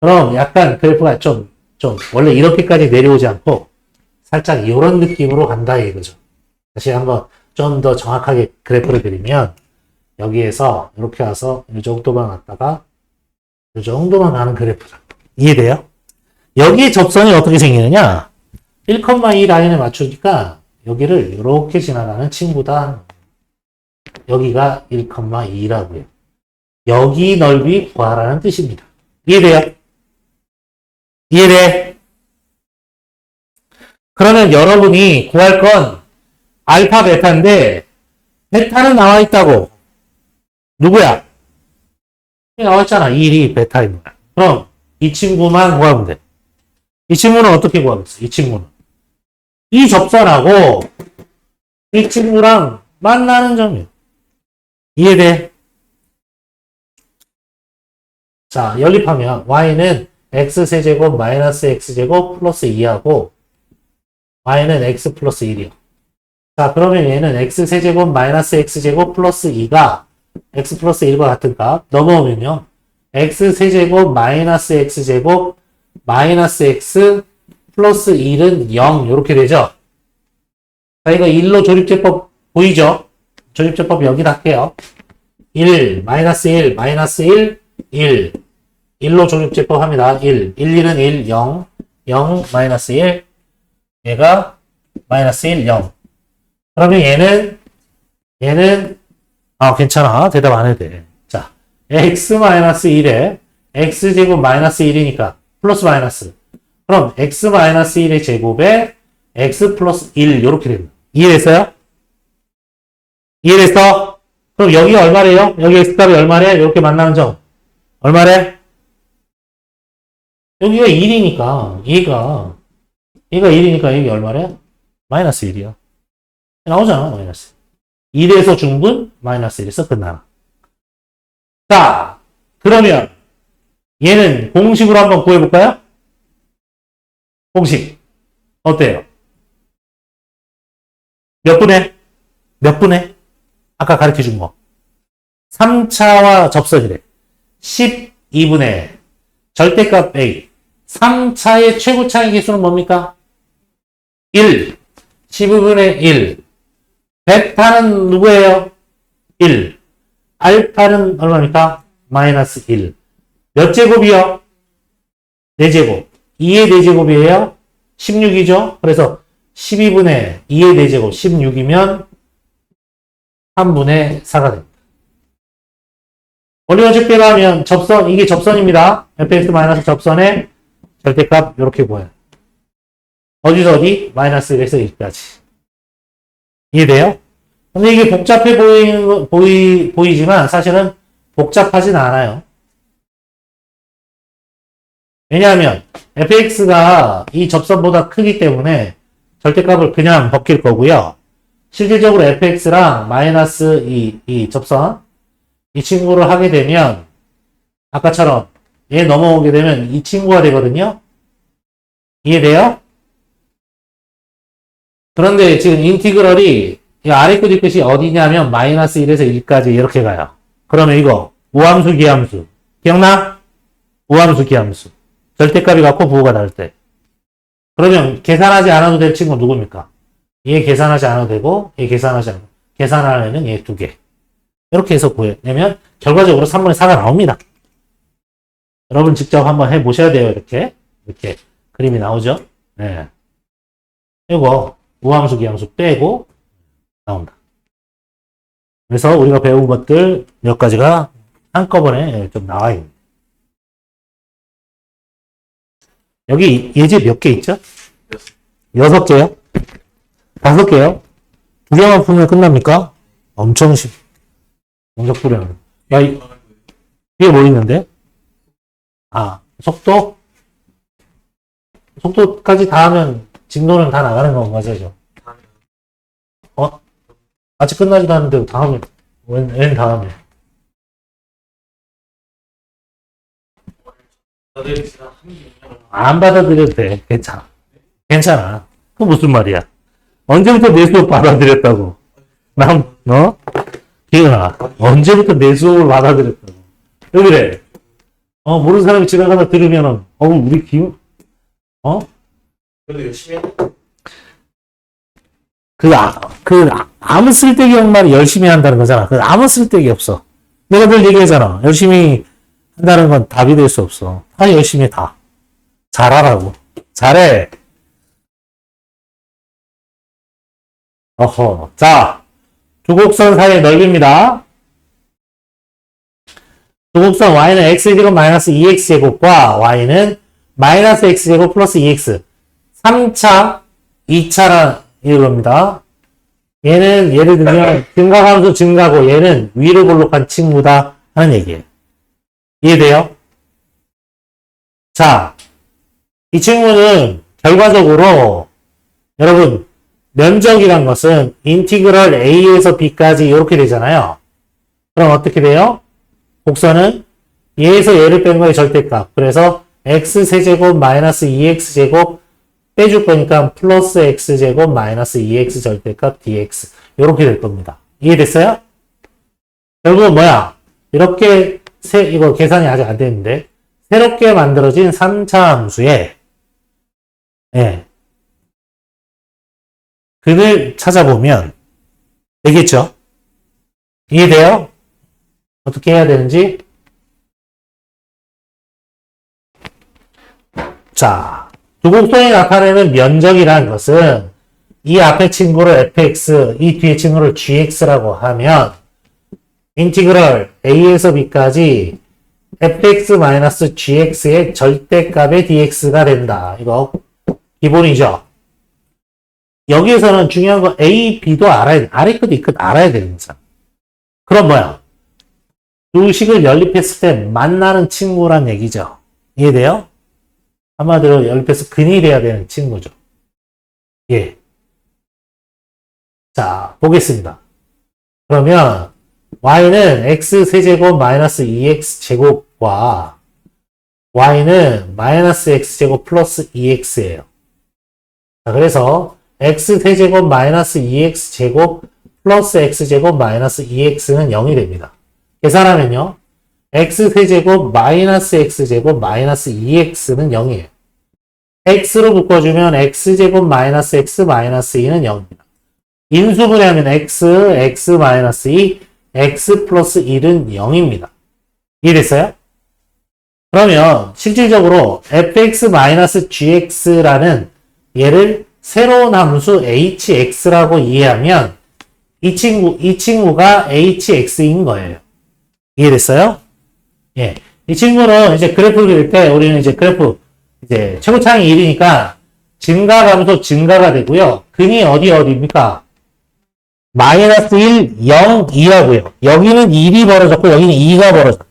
그럼 약간 그래프가 좀 원래 이렇게까지 내려오지 않고 살짝 이런 느낌으로 간다 이거죠. 다시 한번 좀 더 정확하게 그래프를 그리면 여기에서 이렇게 와서 이 정도만 갔다가 이 정도만 가는 그래프죠. 이해돼요? 여기 접선이 어떻게 생기느냐? 1,2 라인에 맞추니까 여기를 이렇게 지나가는 친구다. 여기가 1,2라고요. 여기 넓이 구하라는 뜻입니다. 이해돼요? 이해돼? 그러면 여러분이 구할 건 알파, 베타인데 베타는 나와 있다고. 누구야? 나왔잖아. 1이 베타인 거야. 그럼 이 친구만 구하면 돼. 이 친구는 어떻게 구하겠어? 이 친구는 이 접선하고 이 친구랑 만나는 점이에요. 이해돼? 자, 연립하면 y는 x세제곱 마이너스 x제곱 플러스 2하고 y는 x 플러스 1이요. 자, 그러면 얘는 x세제곱 마이너스 x제곱 플러스 2가 x 플러스 1과 같은 값 넘어오면요. x세제곱 마이너스 x제곱 마이너스 x 플러스 1은 0 이렇게 되죠. 자, 이거 1로 조립제법 보이죠? 조립제법 여기다 할게요. 1, 마이너스 1, 마이너스 1, 1. 1로 조립제법 합니다. 1, 1은 1, 0, 0, 마이너스 1. 얘가 마이너스 1, 0. 그러면 얘는 괜찮아. 대답 안 해도 돼. 자, x 마이너스 1에 x제곱 마이너스 1이니까 플러스 마이너스. 그럼 x 마이너스 1의 제곱에 x 플러스 1 이렇게 됩니다. 이해됐어요? 이해됐어? 그럼 여기가 얼마래요? 여기 x값이 얼마래? 이렇게 만나는 점. 얼마래? 여기가 1이니까 얘가 1이니까 여기 얼마래? 마이너스 1이야. 나오잖아. 마이너스 1에서 중분 마이너스 1에서 끝나나. 자, 그러면 얘는 공식으로 한번 구해볼까요? 공식 어때요? 몇 분의? 몇 분의? 아까 가르쳐준 거 3차와 접선이래. 12분의 절대값 A 3차의 최고차의 개수는 뭡니까? 1 12분의 1 베타는 누구예요? 1 알파는 얼마입니까? 마이너스 1 몇 제곱이요? 4제곱 2의 4제곱이에요? 16이죠? 그래서 12분의 2의 4제곱 16이면 3분의 4가 됩니다. 원리원칙대로 하면 접선, 이게 접선입니다. fx 마이너스 접선의 절대값 이렇게 구해요. 어디서 어디? 마이너스 1에서 1까지. 이해돼요? 근데 이게 복잡해 보이지만 사실은 복잡하진 않아요. 왜냐하면 fx가 이 접선보다 크기 때문에 절대값을 그냥 벗길 거고요. 실질적으로 fx랑 마이너스 이 접선 이 친구를 하게 되면 아까처럼 얘 넘어오게 되면 이 친구가 되거든요. 이해돼요? 그런데 지금 인티그럴이 이 아래 끝 끝이 어디냐면 마이너스 1에서 1까지 이렇게 가요. 그러면 이거 우함수 기함수 기억나? 우함수 기함수 절대값이 같고 부호가 다를 때 그러면 계산하지 않아도 될 친구는 누굽니까? 얘 계산하지 않아도 되고 얘 계산하지 않아도 계산하려면 얘 두 개 이렇게 해서 구해내면 결과적으로 3분의 4가 나옵니다. 여러분 직접 한번 해보셔야 돼요. 이렇게 그림이 나오죠. 네. 이거 우함수 기함수 빼고 나온다. 그래서 우리가 배운 것들 몇 가지가 한꺼번에 좀 나와 있는. 여기 예제 몇 개 있죠? 6개요? 5개요? 2개만 풀면 끝납니까? 엄청 공적 부려는. 야, 이게 뭐 있는데? 속도? 속도까지 다 하면 진도는 다 나가는 건 맞아요. 아직 끝나지도 않는데 다음에, 웬 다음에? 안 받아들여도 돼. 괜찮아. 괜찮아. 그 무슨 말이야? 언제부터 내 수업 받아들였다고? 기현아, 언제부터 내 수업을 받아들였다고? 왜 그래? 모르는 사람이 지나가다 들으면은, 우리 기훈, 그래도 열심히 해. 아무 쓸데기 없는 말이 열심히 한다는 거잖아. 아무 쓸데기 없어. 내가 늘 얘기하잖아. 열심히 한다는 건 답이 될 수 없어. 다 열심히 해, 다. 잘하라고. 잘해. 어허. 자, 두 곡선 사이의 넓이입니다. 두 곡선 y는 x제곱 마이너스 2x제곱과 y는 마이너스 x제곱 플러스 2x. 3차, 2차라 이겁니다. 얘는 예를 들면 증가함수 증가고 얘는 위로 볼록한 친구다 하는 얘기예요. 이해돼요? 자, 이 친구는 결과적으로 여러분 면적이란 것은 인티그럴 a에서 b까지 이렇게 되잖아요. 그럼 어떻게 돼요? 곡선은 얘에서 얘를 뺀 거의 절대값. 그래서 x세제곱 마이너스 2x제곱 빼줄 거니까 플러스 x제곱 마이너스 2x 절대값 dx 이렇게 될 겁니다. 이해됐어요? 결국은 뭐야? 이렇게 이거 계산이 아직 안 됐는데 새롭게 만들어진 3차 함수에 그를 찾아보면 되겠죠? 이해돼요? 어떻게 해야 되는지? 자, 두 곡선이 나타내는 면적이라는 것은 이 앞에 친구를 fx, 이 뒤에 친구를 gx라고 하면 인티그럴 a에서 b까지 fx-gx의 절대값의 dx가 된다. 이거 기본이죠. 여기에서는 중요한 건 a, b도 알아야 돼. 아래 끝, 이 끝 알아야 되는 거잖아. 그럼 뭐야? 두 식을 연립했을 때 만나는 친구란 얘기죠. 이해돼요? 한마디로 연립해서 근이 돼야 되는 친구죠. 예. 자, 보겠습니다. 그러면 y는 x세제곱 마이너스 2x제곱과 y는 마이너스 x제곱 플러스 2x예요. 자, 그래서 x세제곱 마이너스 2x제곱 플러스 x제곱 마이너스 2x는 0이 됩니다. 계산하면요. x세제곱 마이너스 x제곱 마이너스 2x는 0이에요. x로 묶어주면 x제곱 마이너스 x 마이너스 2는 0입니다. 인수분해하면 x 마이너스 2, x 플러스 1은 0입니다. 이해됐어요? 그러면 실질적으로 fx 마이너스 gx라는 얘를 새로운 함수 hx라고 이해하면 이 친구가 hx인 거예요. 이해됐어요? 예. 이 친구는 이제 그래프를 그릴 때 우리는 이제 그래프 이제 최고차항이 1이니까 증가감소 증가가 되고요. 근이 어디입니까? 마이너스 1, 0, 2라고요. 여기는 1이 벌어졌고 여기는 2가 벌어졌고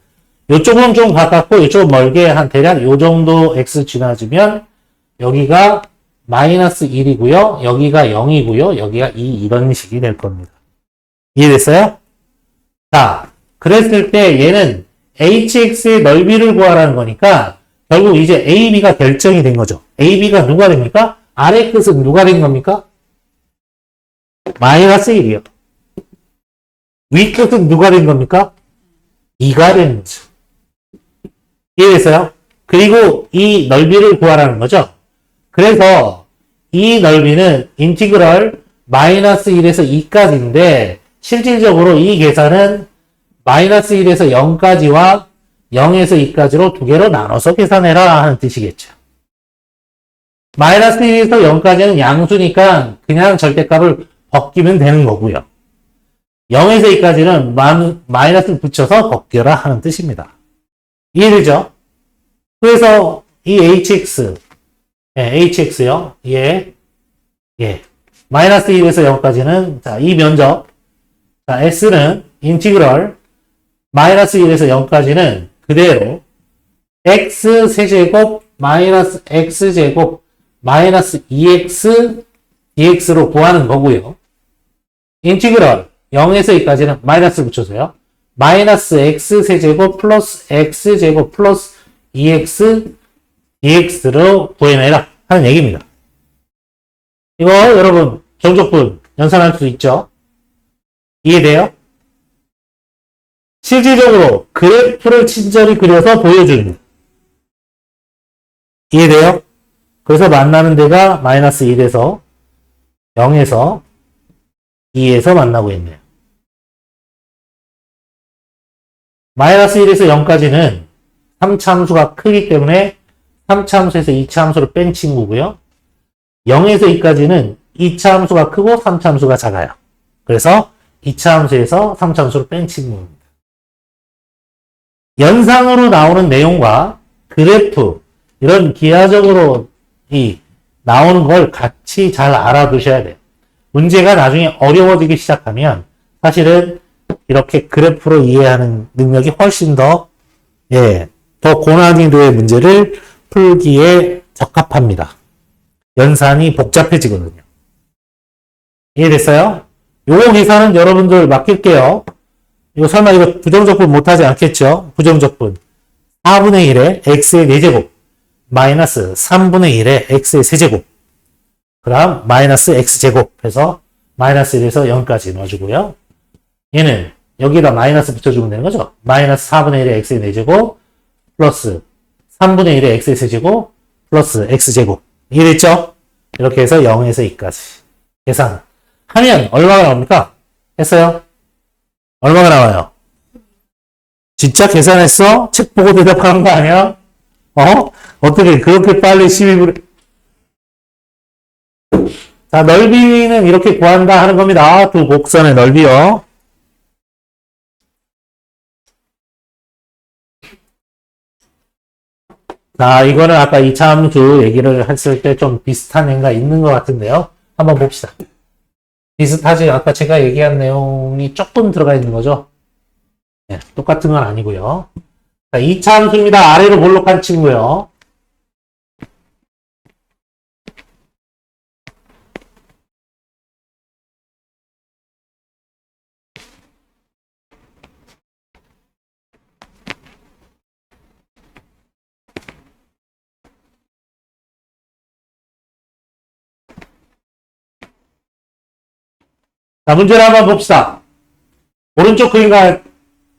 이쪽은 좀 가깝고 이쪽은 멀게 한 대략 요 정도 x 지나주면 여기가 마이너스 1이고요. 여기가 0이고요. 여기가 2 이런 식이 될 겁니다. 이해됐어요? 자, 그랬을 때 얘는 hx의 넓이를 구하라는 거니까 결국 이제 ab가 결정이 된 거죠. ab가 누가 됩니까? 아래 끝은 누가 된 겁니까? 마이너스 1이요. 위 끝은 누가 된 겁니까? 2가 된 거죠. 이해됐어요? 그리고 이 넓이를 구하라는 거죠. 그래서 이 넓이는 인티그럴 마이너스 1에서 2까지인데 실질적으로 이 계산은 마이너스 1에서 0까지와 0에서 2까지로 두 개로 나눠서 계산해라 하는 뜻이겠죠. 마이너스 1에서 0까지는 양수니까 그냥 절대값을 벗기면 되는 거고요. 0에서 2까지는 마이너스를 붙여서 벗겨라 하는 뜻입니다. 이해되죠? 그래서 이 hx, hx요. 예. 마이너스 1에서 0까지는 자, 이 면적. 자, s는 인티그럴 마이너스 1에서 0까지는 그대로 x 세제곱 마이너스 x제곱 마이너스 2x dx로 구하는 거고요. 인티그럴 0에서 2까지는 마이너스 붙여서요. 마이너스 x 세제곱 플러스 x제곱 플러스 2x dx로 구해내라 하는 얘기입니다. 이거 여러분 정적분 연산할 수 있죠? 이해돼요? 실질적으로 그래프를 친절히 그려서 보여줍니다. 이해돼요? 그래서 만나는 데가 마이너스 1에서 0에서 2에서 만나고 있네요. 마이너스 1에서 0까지는 3차 함수가 크기 때문에 3차 함수에서 2차 함수를 뺀 친구고요. 0에서 2까지는 2차 함수가 크고 3차 함수가 작아요. 그래서 2차 함수에서 3차 함수를 뺀 친구입니다. 연상으로 나오는 내용과 그래프, 이런 기하적으로 나오는 걸 같이 잘 알아두셔야 돼요. 문제가 나중에 어려워지기 시작하면 사실은 이렇게 그래프로 이해하는 능력이 훨씬 더 고난이도의 문제를 풀기에 적합합니다. 연산이 복잡해지거든요. 이해됐어요? 요거 계산은 여러분들 맡길게요. 이거 설마 이거 부정적분 못하지 않겠죠? 부정적분. 4분의 1에 x의 4제곱 마이너스 3분의 1에 x의 세제곱 그 다음 마이너스 x제곱 해서 마이너스 1에서 0까지 넣어주고요. 얘는 여기다 마이너스 붙여주면 되는 거죠. 마이너스 4분의 1에 x의 4제곱 플러스 3분의 1에 x의 세제곱 플러스 x제곱. 이해됐죠? 이렇게 해서 0에서 2까지 계산 하면 얼마가 나옵니까? 했어요? 얼마가 나와요? 진짜 계산했어? 책 보고 대답하는 거 아니야? 어떻게 그렇게 빨리 12분의 자, 넓이는 이렇게 구한다 하는 겁니다. 두 곡선의 넓이요. 자, 이거는 아까 2차 함수 얘기를 했을 때 좀 비슷한 애가 있는 것 같은데요. 한번 봅시다. 비슷하지? 아까 제가 얘기한 내용이 조금 들어가 있는 거죠. 네, 똑같은 건 아니고요. 자, 2차 함수입니다. 아래로 볼록한 친구요. 자, 문제를 한번 봅시다. 오른쪽 그림과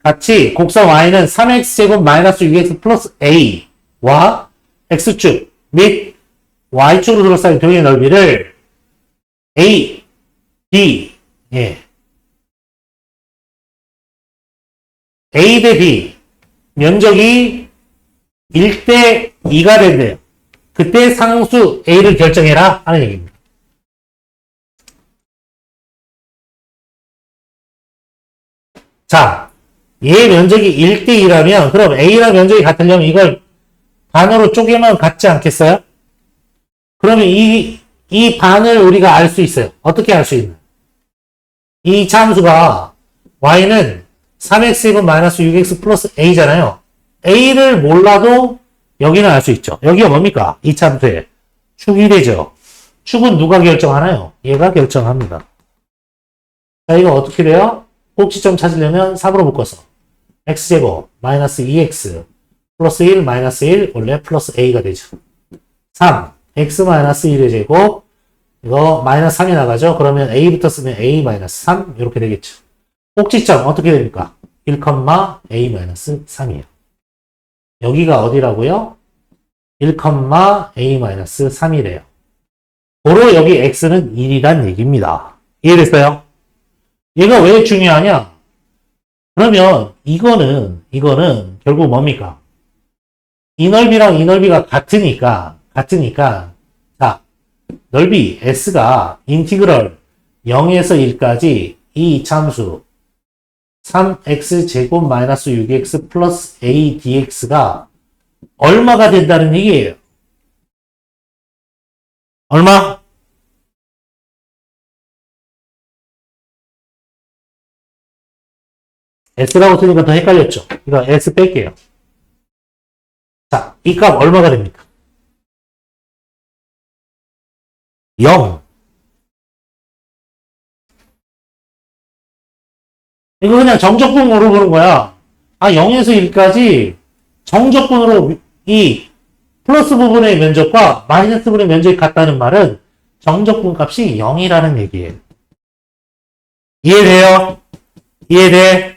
같이 곡선 y는 3x제곱 마이너스 6x 플러스 a와 x축 및 y축으로 둘러싸인 도형의 넓이를 a, b, A 대 b 면적이 1대 2가 된대요. 그때 상수 a를 결정해라 하는 얘기입니다. 자, 얘 면적이 1대2라면 그럼 A랑 면적이 같으려면 이걸 반으로 쪼개면 같지 않겠어요? 그러면 이 반을 우리가 알 수 있어요. 어떻게 알 수 있나요? 이 참수가 Y는 3x제곱 마이너스 6x 플러스 A잖아요. A를 몰라도 여기는 알 수 있죠. 여기가 뭡니까? 이 참수의 축이 되죠. 축은 누가 결정하나요? 얘가 결정합니다. 자, 이거 어떻게 돼요? 꼭지점 찾으려면 3으로 묶어서 x제곱 마이너스 2x 플러스 1 마이너스 1 원래 플러스 a가 되죠. 3 x 마이너스 1의 제곱 이거 마이너스 3이 나가죠. 그러면 a부터 쓰면 a 마이너스 3 이렇게 되겠죠. 꼭지점 어떻게 됩니까? 1, a 마이너스 3이에요. 여기가 어디라고요? 1, a 마이너스 3이래요. 고로 여기 x는 1이란 얘기입니다. 이해됐어요? 얘가 왜 중요하냐? 그러면 이거는 결국 뭡니까? 이 넓이랑 이 넓이가 같으니까 자, 넓이 s가 인티그럴 0에서 1까지 이 참수 3x제곱 마이너스 6x 플러스 a dx가 얼마가 된다는 얘기예요. 얼마? s라고 쓰니까 더 헷갈렸죠? 이거 s 뺄게요. 자, 이 값 얼마가 됩니까? 0. 이거 그냥 정적분 물어보는 거야. 0에서 1까지 정적분으로 이 플러스 부분의 면적과 마이너스 부분의 면적이 같다는 말은 정적분 값이 0이라는 얘기예요. 이해돼요? 이해돼?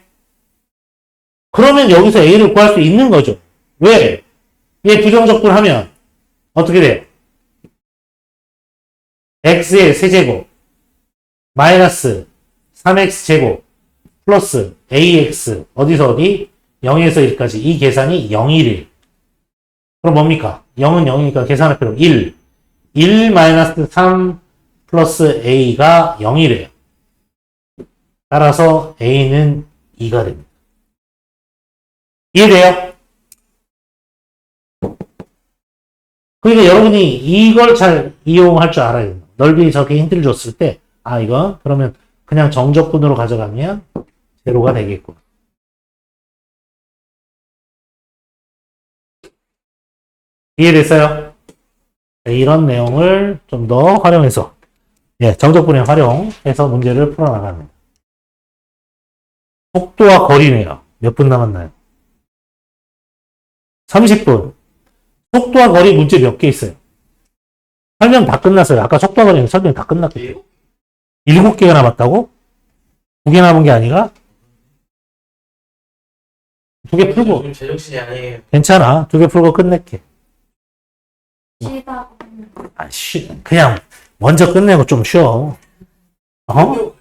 그러면 여기서 a를 구할 수 있는 거죠. 왜? 얘 부정적분 하면 어떻게 돼요? x의 세제곱 마이너스 3x제곱 플러스 ax 어디서 어디? 0에서 1까지 이 계산이 0, 1일. 그럼 뭡니까? 0은 0이니까 계산할 필요 1. 1 마이너스 3 플러스 a가 0이래요. 따라서 a는 2가 됩니다. 이해돼요? 그러니까 여러분이 이걸 잘 이용할 줄 알아야 돼요. 넓이 저렇게 힌트를 줬을 때, 아, 이건 그러면 그냥 정적분으로 가져가면 제로가 되겠군. 이해됐어요? 네, 이런 내용을 좀 더 활용해서, 예, 정적분에 활용해서 문제를 풀어나갑니다. 속도와 거리네요. 몇 분 남았나요? 30분. 속도와 거리 문제 몇 개 있어요? 설명 다 끝났어요. 아까 속도와 거리는 설명 다 끝났거든요. 7개가 남았다고? 2개 남은 게 아니라? 2개 풀고. 지금 제정신이 아니에요. 괜찮아. 2개 풀고 끝낼게. 쉬다. 아, 그냥 먼저 끝내고 좀 쉬어. 어?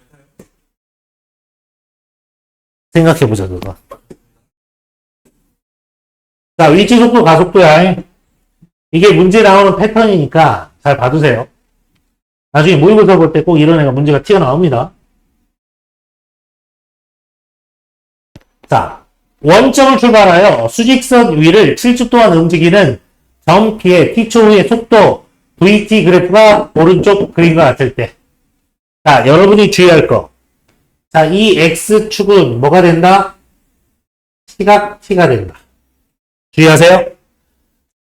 생각해보자, 그거. 자, 위치 속도, 가속도야. 이게 문제 나오는 패턴이니까 잘 봐두세요. 나중에 모의고사 볼 때 꼭 이런 애가 문제가 튀어나옵니다. 자, 원점을 출발하여 수직선 위를 7주 동안 움직이는 점 P의 T초 후의 속도 VT 그래프가 오른쪽 그림과 같을 때. 자, 여러분이 주의할 거. 자, 이 X축은 뭐가 된다? 시각 T가 된다. 주의하세요.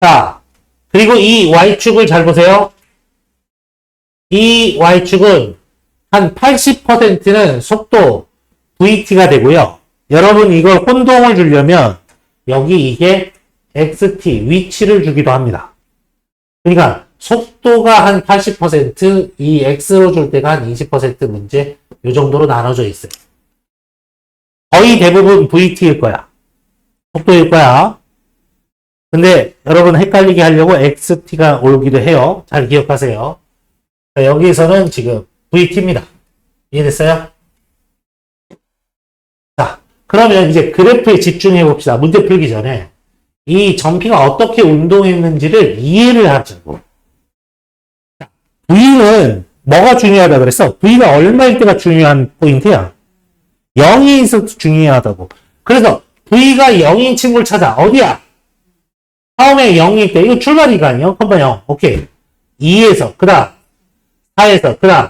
자, 그리고 이 Y축을 잘 보세요. 이 Y축은 한 80%는 속도 VT가 되고요. 여러분 이걸 혼동을 주려면 여기 이게 XT, 위치를 주기도 합니다. 그러니까 속도가 한 80%, 이 X로 줄 때가 한 20% 문제, 이 정도로 나눠져 있어요. 거의 대부분 VT일 거야. 속도일 거야. 근데 여러분 헷갈리게 하려고 XT가 오기도 해요. 잘 기억하세요. 자, 여기에서는 지금 VT입니다. 이해됐어요? 자, 그러면 이제 그래프에 집중해 봅시다. 문제 풀기 전에 이 점피가 어떻게 운동했는지를 이해를 하자고. V는 뭐가 중요하다 그랬어? V가 얼마일 때가 중요한 포인트야? 0이 있어도 중요하다고. 그래서 V가 0인 친구를 찾아. 어디야? 처음에 0일 때, 이거 출발이가 0,0. 오케이. 2에서, 그 다음, 4에서, 그 다음,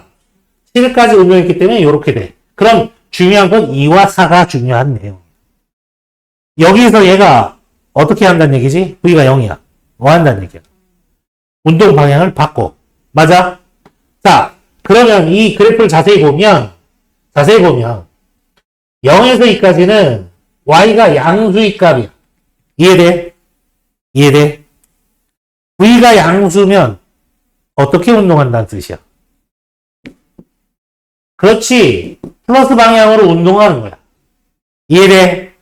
7까지 운동했기 때문에 이렇게 돼. 그럼 중요한 건 2와 4가 중요한 내용. 여기서 얘가 어떻게 한다는 얘기지? V가 0이야. 뭐 한다는 얘기야? 운동 방향을 바꿔. 맞아? 자, 그러면 이 그래프를 자세히 보면, 0에서 2까지는 Y가 양수의 값이야. 이해돼? 이해돼? V가 양수면 어떻게 운동한다는 뜻이야? 그렇지. 플러스 방향으로 운동하는 거야. 이해돼?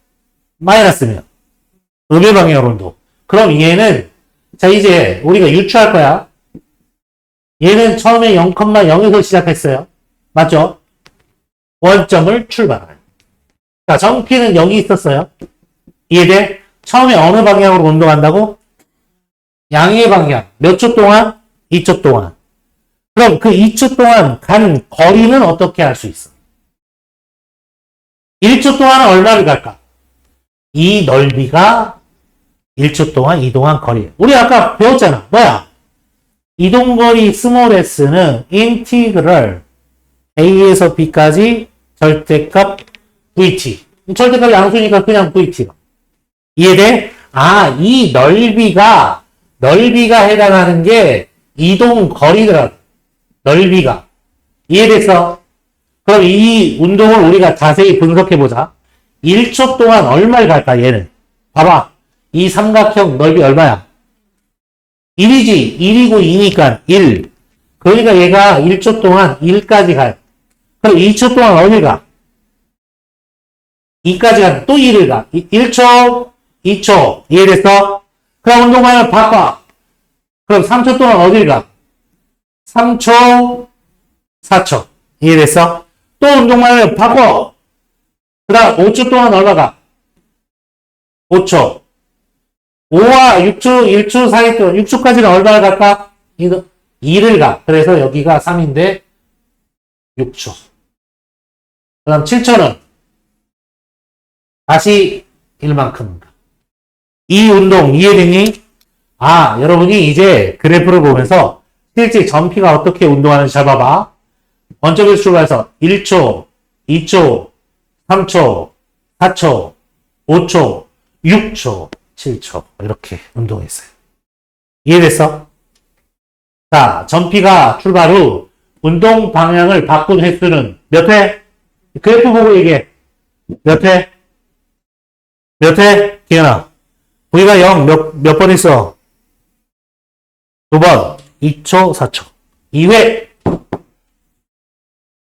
마이너스면 음의 방향으로 운동. 그럼 얘는 자 이제 우리가 유추할 거야. 얘는 처음에 0,0에서 시작했어요. 맞죠? 원점을 출발하는. 자, 정피는 여기 있었어요. 이해돼? 처음에 어느 방향으로 운동한다고? 양의 방향. 몇 초 동안? 2초 동안. 그럼 그 2초 동안 간 거리는 어떻게 할 수 있어? 1초 동안은 얼마를 갈까? 이 넓이가 1초 동안 이동한 거리. 우리 아까 배웠잖아. 뭐야? 이동거리 스몰 s는 인티그럴 a에서 b까지 절대값 vt. 절대값 양수니까 그냥 vt가. 이해돼? 아, 이 넓이가 해당하는 게 이동 거리더라. 넓이가. 이해됐어? 그럼 이 운동을 우리가 자세히 분석해보자. 1초 동안 얼마를 갈까, 얘는? 봐봐. 이 삼각형 넓이 얼마야? 1이지. 1이고 2니까 1. 그러니까 얘가 1초 동안 1까지 가요. 그럼 2초 동안 어딜 가? 2까지 가. 또 1을 가. 1초, 2초. 이해됐어? 그럼 운동 방향을 바꿔. 그럼 3초 동안 어딜 가? 3초, 4초. 이해됐어? 또 운동 방향을 바꿔. 그 다음 5초 동안 올라가. 5초. 5와 6초, 1초 사이 동안 6초까지는 얼마를 갈까? 2를 가. 그래서 여기가 3인데 6초. 그 다음 7초는 다시 1만큼. 이 운동 이해되니? 아, 여러분이 이제 그래프를 보면서 실제 전피가 어떻게 운동하는지 잘 봐봐. 원점에서 출발해서 1초, 2초, 3초, 4초, 5초, 6초, 7초 이렇게 운동했어요. 이해됐어? 자, 전피가 출발 후 운동 방향을 바꾼 횟수는 몇 회? 그래프 보고 얘기해. 몇 회? 몇 회? 기현아. V가 0 몇 번 있어? 2번. 2초, 4초. 2회.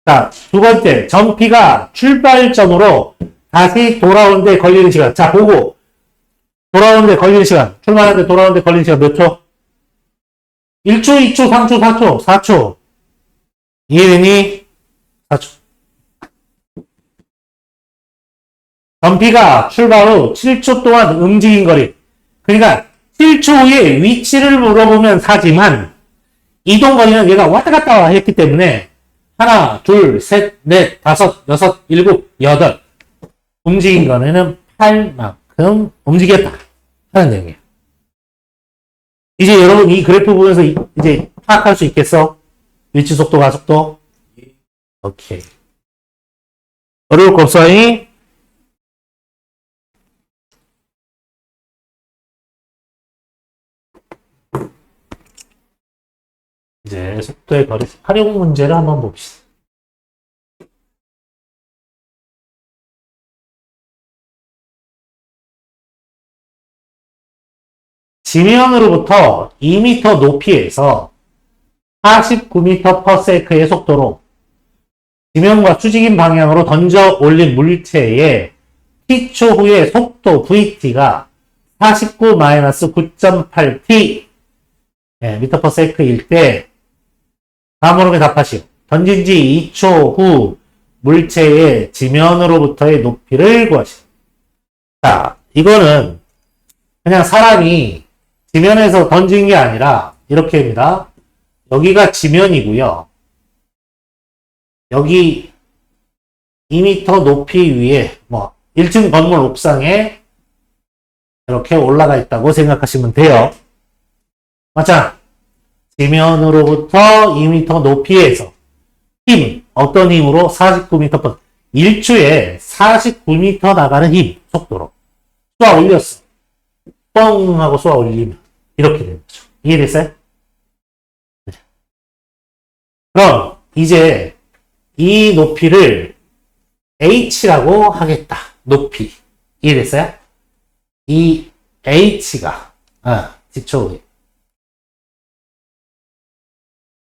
자, 두 번째. 전피가 출발점으로 다시 돌아오는데 걸리는 시간. 자, 보고. 돌아오는데 걸리는 시간. 출발하는데 돌아오는데 걸리는 시간 몇 초? 1초, 2초, 3초, 4초, 4초. 이해되니? 4초. 전피가 출발 후 7초 동안 움직인 거리. 그러니까 7초 후에 위치를 물어보면 4지만 이동 거리는 얘가 왔다 갔다 했기 때문에 하나, 둘, 셋, 넷, 다섯, 여섯, 일곱, 여덟. 움직인 거리는 8만큼 움직였다 하는 내용이에요. 이제 여러분 이 그래프 보면서 이제 파악할 수 있겠어? 위치 속도, 가속도? 오케이. 어려울 거 없어요? 이제 속도의 거리 활용 문제를 한번 봅시다. 지면으로부터 2m 높이에서 49m/s의 속도로 지면과 추진긴 방향으로 던져 올린 물체의 t초 후의 속도 vt가 49-9.8t m/s일 때 다음으로 답하시오. 던진 지 2초 후 물체의 지면으로부터의 높이를 구하시오. 자, 이거는 그냥 사람이 지면에서 던진 게 아니라 이렇게입니다. 여기가 지면이고요. 여기 2m 높이 위에 1층 건물 옥상에 이렇게 올라가 있다고 생각하시면 돼요. 맞잖아. 지면으로부터 2m 높이에서 힘, 어떤 힘으로? 49m/s. 1초에 49m 나가는 힘, 속도로 쏘아 올렸어. 뻥 하고 쏘아 올리면 이렇게 되는 거죠. 이해됐어요? 그럼 이제 이 높이를 h라고 하겠다. 높이. 이해됐어요? 이 h가 지초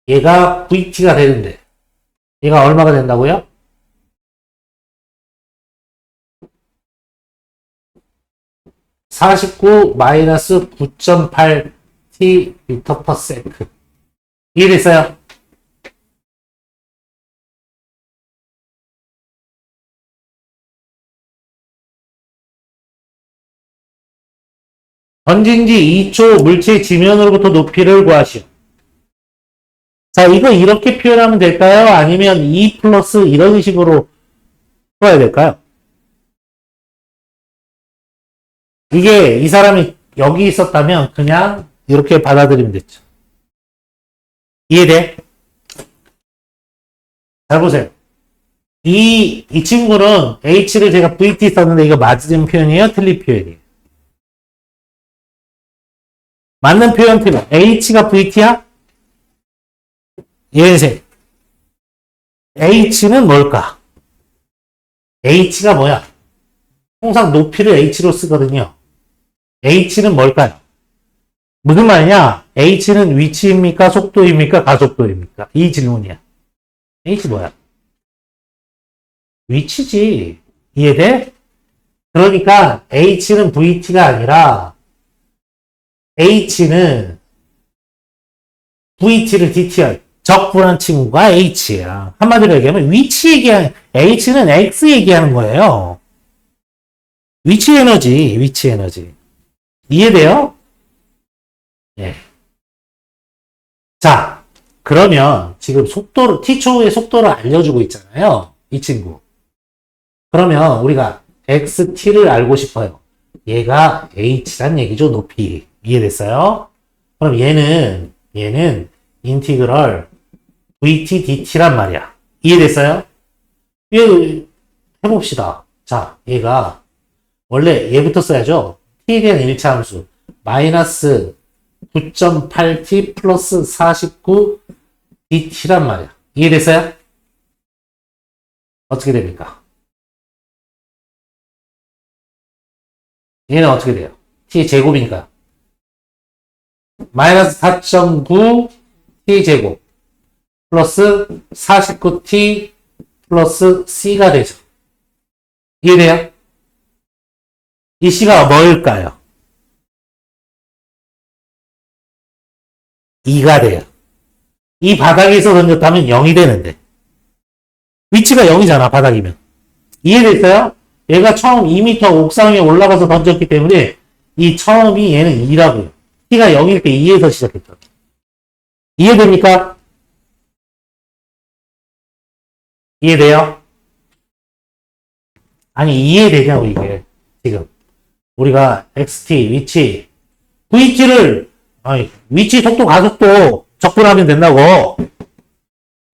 얘가 vt가 되는데 얘가 얼마가 된다고요? 49-9.8t m/s. 이해됐어요? 던진 지 2초 물체 지면으로부터 높이를 구하시오. 자, 이거 이렇게 표현하면 될까요? 아니면 2 플러스 이런 식으로 풀어야 될까요? 이게 이 사람이 여기 있었다면 그냥 이렇게 받아들이면 됐죠. 이해돼? 잘 보세요. 이 친구는 H를 제가 VT 썼는데 이거 맞은 표현이에요? 틀린 표현이에요? 맞는 표현 틀려. H가 VT야? 예세. H는 뭘까? H가 뭐야? 항상 높이를 H로 쓰거든요. H는 뭘까요? 무슨 말이냐? H는 위치입니까? 속도입니까? 가속도입니까? 이 질문이야. H 뭐야? 위치지. 이해돼? 그러니까 H는 VT가 아니라 H는 VT를 DTR. 적분한 친구가 H야. 한마디로 얘기하면 위치 얘기하는, H는 X 얘기하는 거예요. 위치 에너지, 위치 에너지. 이해돼요? 예. 자, 그러면 지금 속도를, t초의 속도를 알려주고 있잖아요. 이 친구. 그러면 우리가 xt를 알고 싶어요. 얘가 h란 얘기죠, 높이. 이해됐어요? 그럼 얘는 인티그럴 vt dt란 말이야. 이해됐어요? 얘 해봅시다. 자, 얘가 원래 얘부터 써야죠. t에 대한 일차함수 마이너스 9.8t 플러스 49 dt란 말이야. 이해됐어요? 어떻게 됩니까? 얘는 어떻게 돼요? t 제곱이니까 마이너스 4.9 t 제곱 플러스 49t 플러스 c가 되죠. 이해돼요? 이 c가 뭘까요? 2가 돼요. 이 바닥에서 던졌다면 0이 되는데 위치가 0이잖아, 바닥이면. 이해됐어요? 얘가 처음 2m 옥상에 올라가서 던졌기 때문에 이 처음이 얘는 2라고요. t가 0일 때 2에서 시작했죠. 이해됩니까? 이해돼요? 아니, 이해되냐고, 이게. 지금. 우리가 xt, 위치, vt를, 아니, 위치, 속도, 가속도 적분하면 된다고.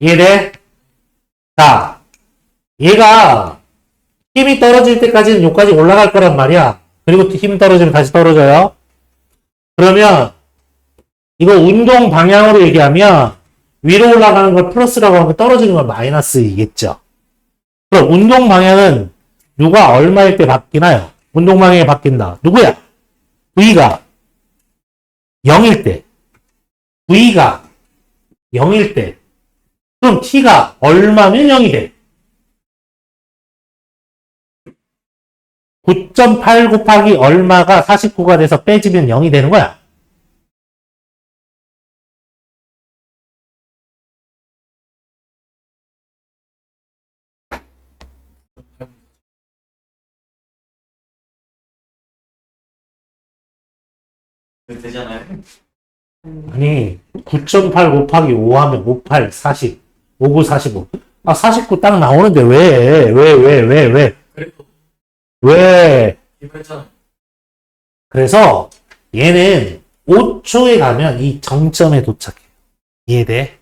이해돼? 자, 얘가 힘이 떨어질 때까지는 여기까지 올라갈 거란 말이야. 그리고 힘 떨어지면 다시 떨어져요. 그러면 이거 운동 방향으로 얘기하면 위로 올라가는 걸 플러스라고 하면 떨어지는 건 마이너스이겠죠. 그럼 운동 방향은 누가 얼마일 때 바뀌나요? 운동 방향이 바뀐다. 누구야? V가 0일 때. V가 0일 때. 그럼 T가 얼마면 0이 돼? 9.8 곱하기 얼마가 49가 돼서 빼지면 0이 되는 거야. 되잖아요. 아니, 9.8 곱하기 5 하면 58, 40, 59, 45. 아, 49 딱 나오는데 왜? 그래도 왜? 이거잖아. 그래서 얘는 5초에 가면 이 정점에 도착해. 이해돼?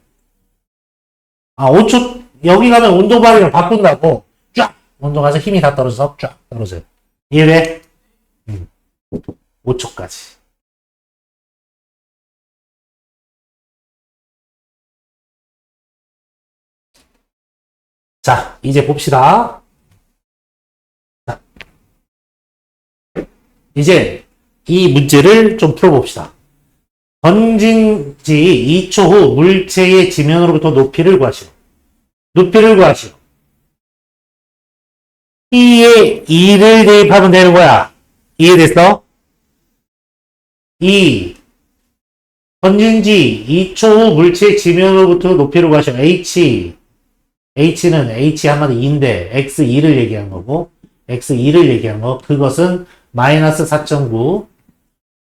아, 5초, 여기 가면 온도 방향을 바꾼다고. 쫙! 온도 가서 힘이 다 떨어져서 쫙 떨어져요. 이해돼? 5초까지. 자, 이제 봅시다. 자, 이제 이 문제를 좀 풀어봅시다. 던진 지 2초 후 물체의 지면으로부터 높이를 구하시오. 높이를 구하시오. T에 2를 대입하면 되는 거야. 이해됐어? 2. 던진 지 2초 후 물체의 지면으로부터 높이를 구하시오. H는 H 한마디 2인데 X2를 얘기한 거고 X2를 얘기한 거 그것은 마이너스 4.9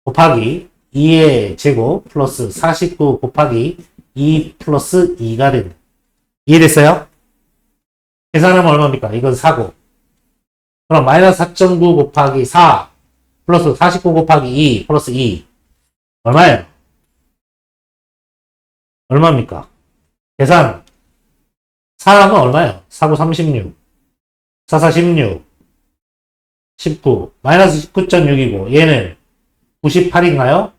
곱하기 2의 제곱 플러스 49 곱하기 2 플러스 2가 된다. 이해됐어요? 계산하면 얼마입니까? 이건 4고 그럼 마이너스 4.9 곱하기 4 플러스 49 곱하기 2 플러스 2 얼마예요? 얼마입니까? 계산 4하면 얼마예요? 4구 36 4, 16 19 마이너스 19.6이고 얘는 98인가요?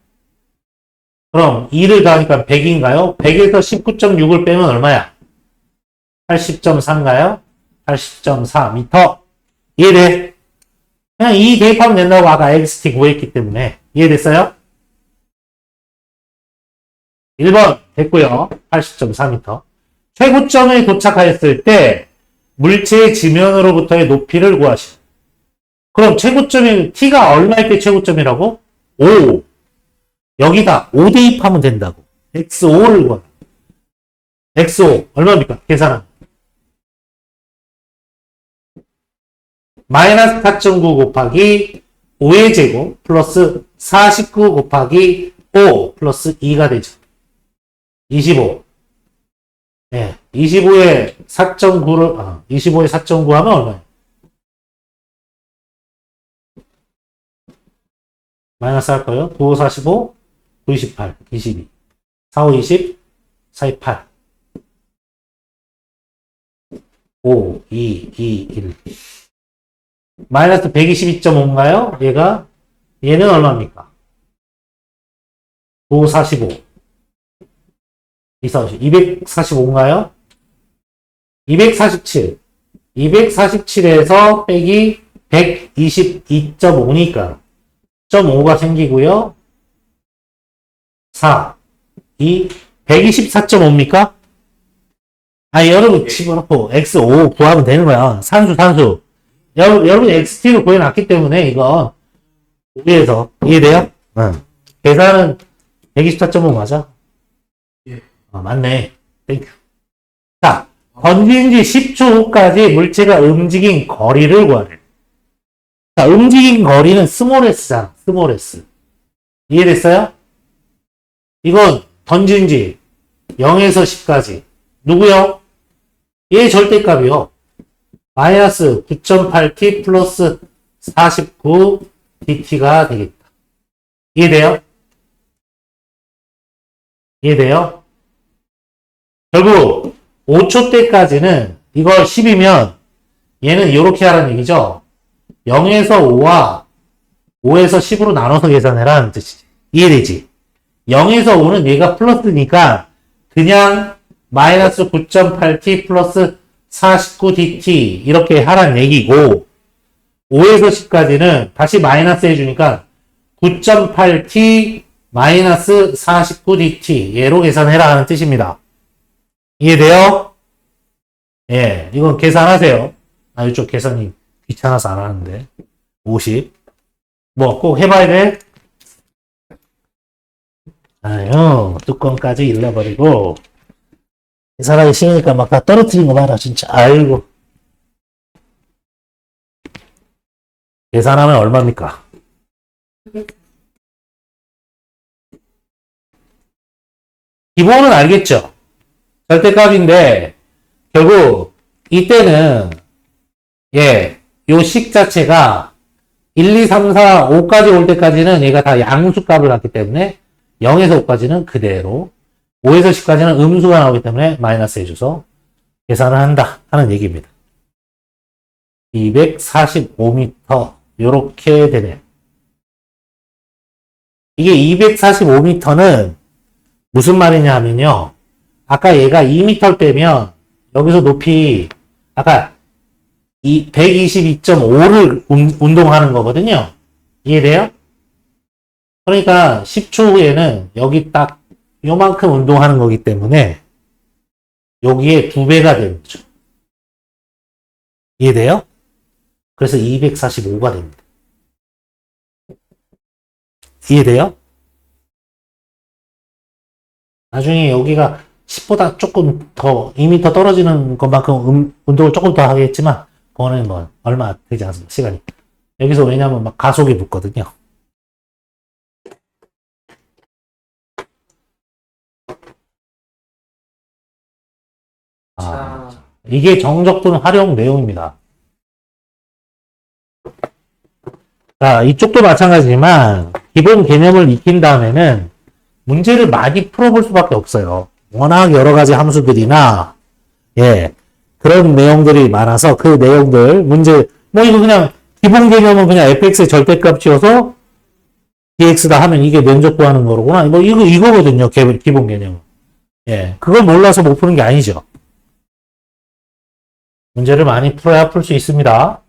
그럼 2를 더하니까 100인가요? 100에서 19.6을 빼면 얼마야? 80.4인가요? 80.4 미터. 이해돼? 그냥 2 대입하면 된다고 아까 xt 구했기 때문에. 이해됐어요? 1번 됐고요. 80.4 미터. 최고점에 도착하였을 때 물체의 지면으로부터의 높이를 구하시오. 그럼 최고점이 t가 얼마일 때 최고점이라고? 5. 여기다 5 대입하면 된다고. x5를 구하. x5 얼마입니까? 계산하면. 마이너스 4.9 곱하기 5의 제곱 플러스 49 곱하기 5 플러스 2가 되죠. 25. 예, 25에 4.9 하면 얼마예요? 마이너스 할 거예요. 9, 5, 45, 9, 28, 22. 4, 5, 20, 4, 2, 8. 5, 2, 2, 1. 마이너스 122.5인가요? 얘는 얼마입니까? 9, 45. 2, 4, 50. 245인가요? 247. 247에서 빼기 122.5니까 0.5가 생기고요. 4, 2, 124.5입니까? 여러분 집어넣고 x5 구하면 되는 거야. 산수. 여러분이 xt를 구해놨기 때문에 이거 위에서 이해돼요? 응. 계산은 124.5 맞아? 예. 맞네. 땡큐. 자, 던진 지 10초 후까지 물체가 움직인 거리를 구하래. 자, 움직인 거리는 스몰 s잖아. 스몰 s. 이해됐어요? 이건 던진 지 0에서 10까지. 누구요? 얘 절대값이요. 마이너스 9.8t 플러스 49 dt가 되겠다. 이해돼요? 이해돼요? 결국 5초 때까지는 이걸 10이면 얘는 이렇게 하라는 얘기죠. 0에서 5와 5에서 10으로 나눠서 계산해라는 뜻이지. 이해되지? 0에서 5는 얘가 플러스니까 그냥 마이너스 9.8t 플러스 49dt 이렇게 하라는 얘기고 5에서 10까지는 다시 마이너스 해주니까 9.8t 마이너스 49dt 얘로 계산해라 하는 뜻입니다. 이해돼요? 예, 이건 계산하세요. 이쪽 계산이 귀찮아서 안 하는데 50 뭐 꼭 해봐야 돼? 뚜껑까지 일러버리고 계산하기 싫으니까 막 다 떨어뜨린 거 봐라 진짜. 아이고. 계산하면 얼마입니까? 기본은 알겠죠? 절대값인데 결국 이때는 요 식 자체가 1, 2, 3, 4, 5까지 올 때까지는 얘가 다 양수값을 갖기 때문에 0에서 5까지는 그대로 5에서 10까지는 음수가 나오기 때문에 마이너스 해줘서 계산을 한다 하는 얘기입니다. 245m 요렇게 되네. 이게 245m는 무슨 말이냐 하면요. 아까 얘가 2m 빼면 여기서 높이 아까 122.5를 운동하는 거거든요. 이해돼요? 그러니까 10초 후에는 여기 딱 요만큼 운동하는 거기 때문에 여기에 2배가 되는 거죠. 이해돼요? 그래서 245가 됩니다. 이해돼요? 나중에 여기가 10보다 조금 더 2m 떨어지는 것만큼 운동을 조금 더 하겠지만 그거는 뭐 얼마 되지 않습니다. 시간이. 여기서 왜냐면 막 가속이 붙거든요. 이게 정적분 활용 내용입니다. 자, 이쪽도 마찬가지지만 기본 개념을 익힌 다음에는 문제를 많이 풀어볼 수밖에 없어요. 워낙 여러 가지 함수들이나 그런 내용들이 많아서 그 내용들 문제 뭐 이거 그냥 기본 개념은 그냥 fx의 절대값 지어서 dx다 하면 이게 면적 구하는 거로구나. 뭐 이거거든요. 기본 개념은. 그걸 몰라서 못 푸는 게 아니죠. 문제를 많이 풀어야 풀 수 있습니다.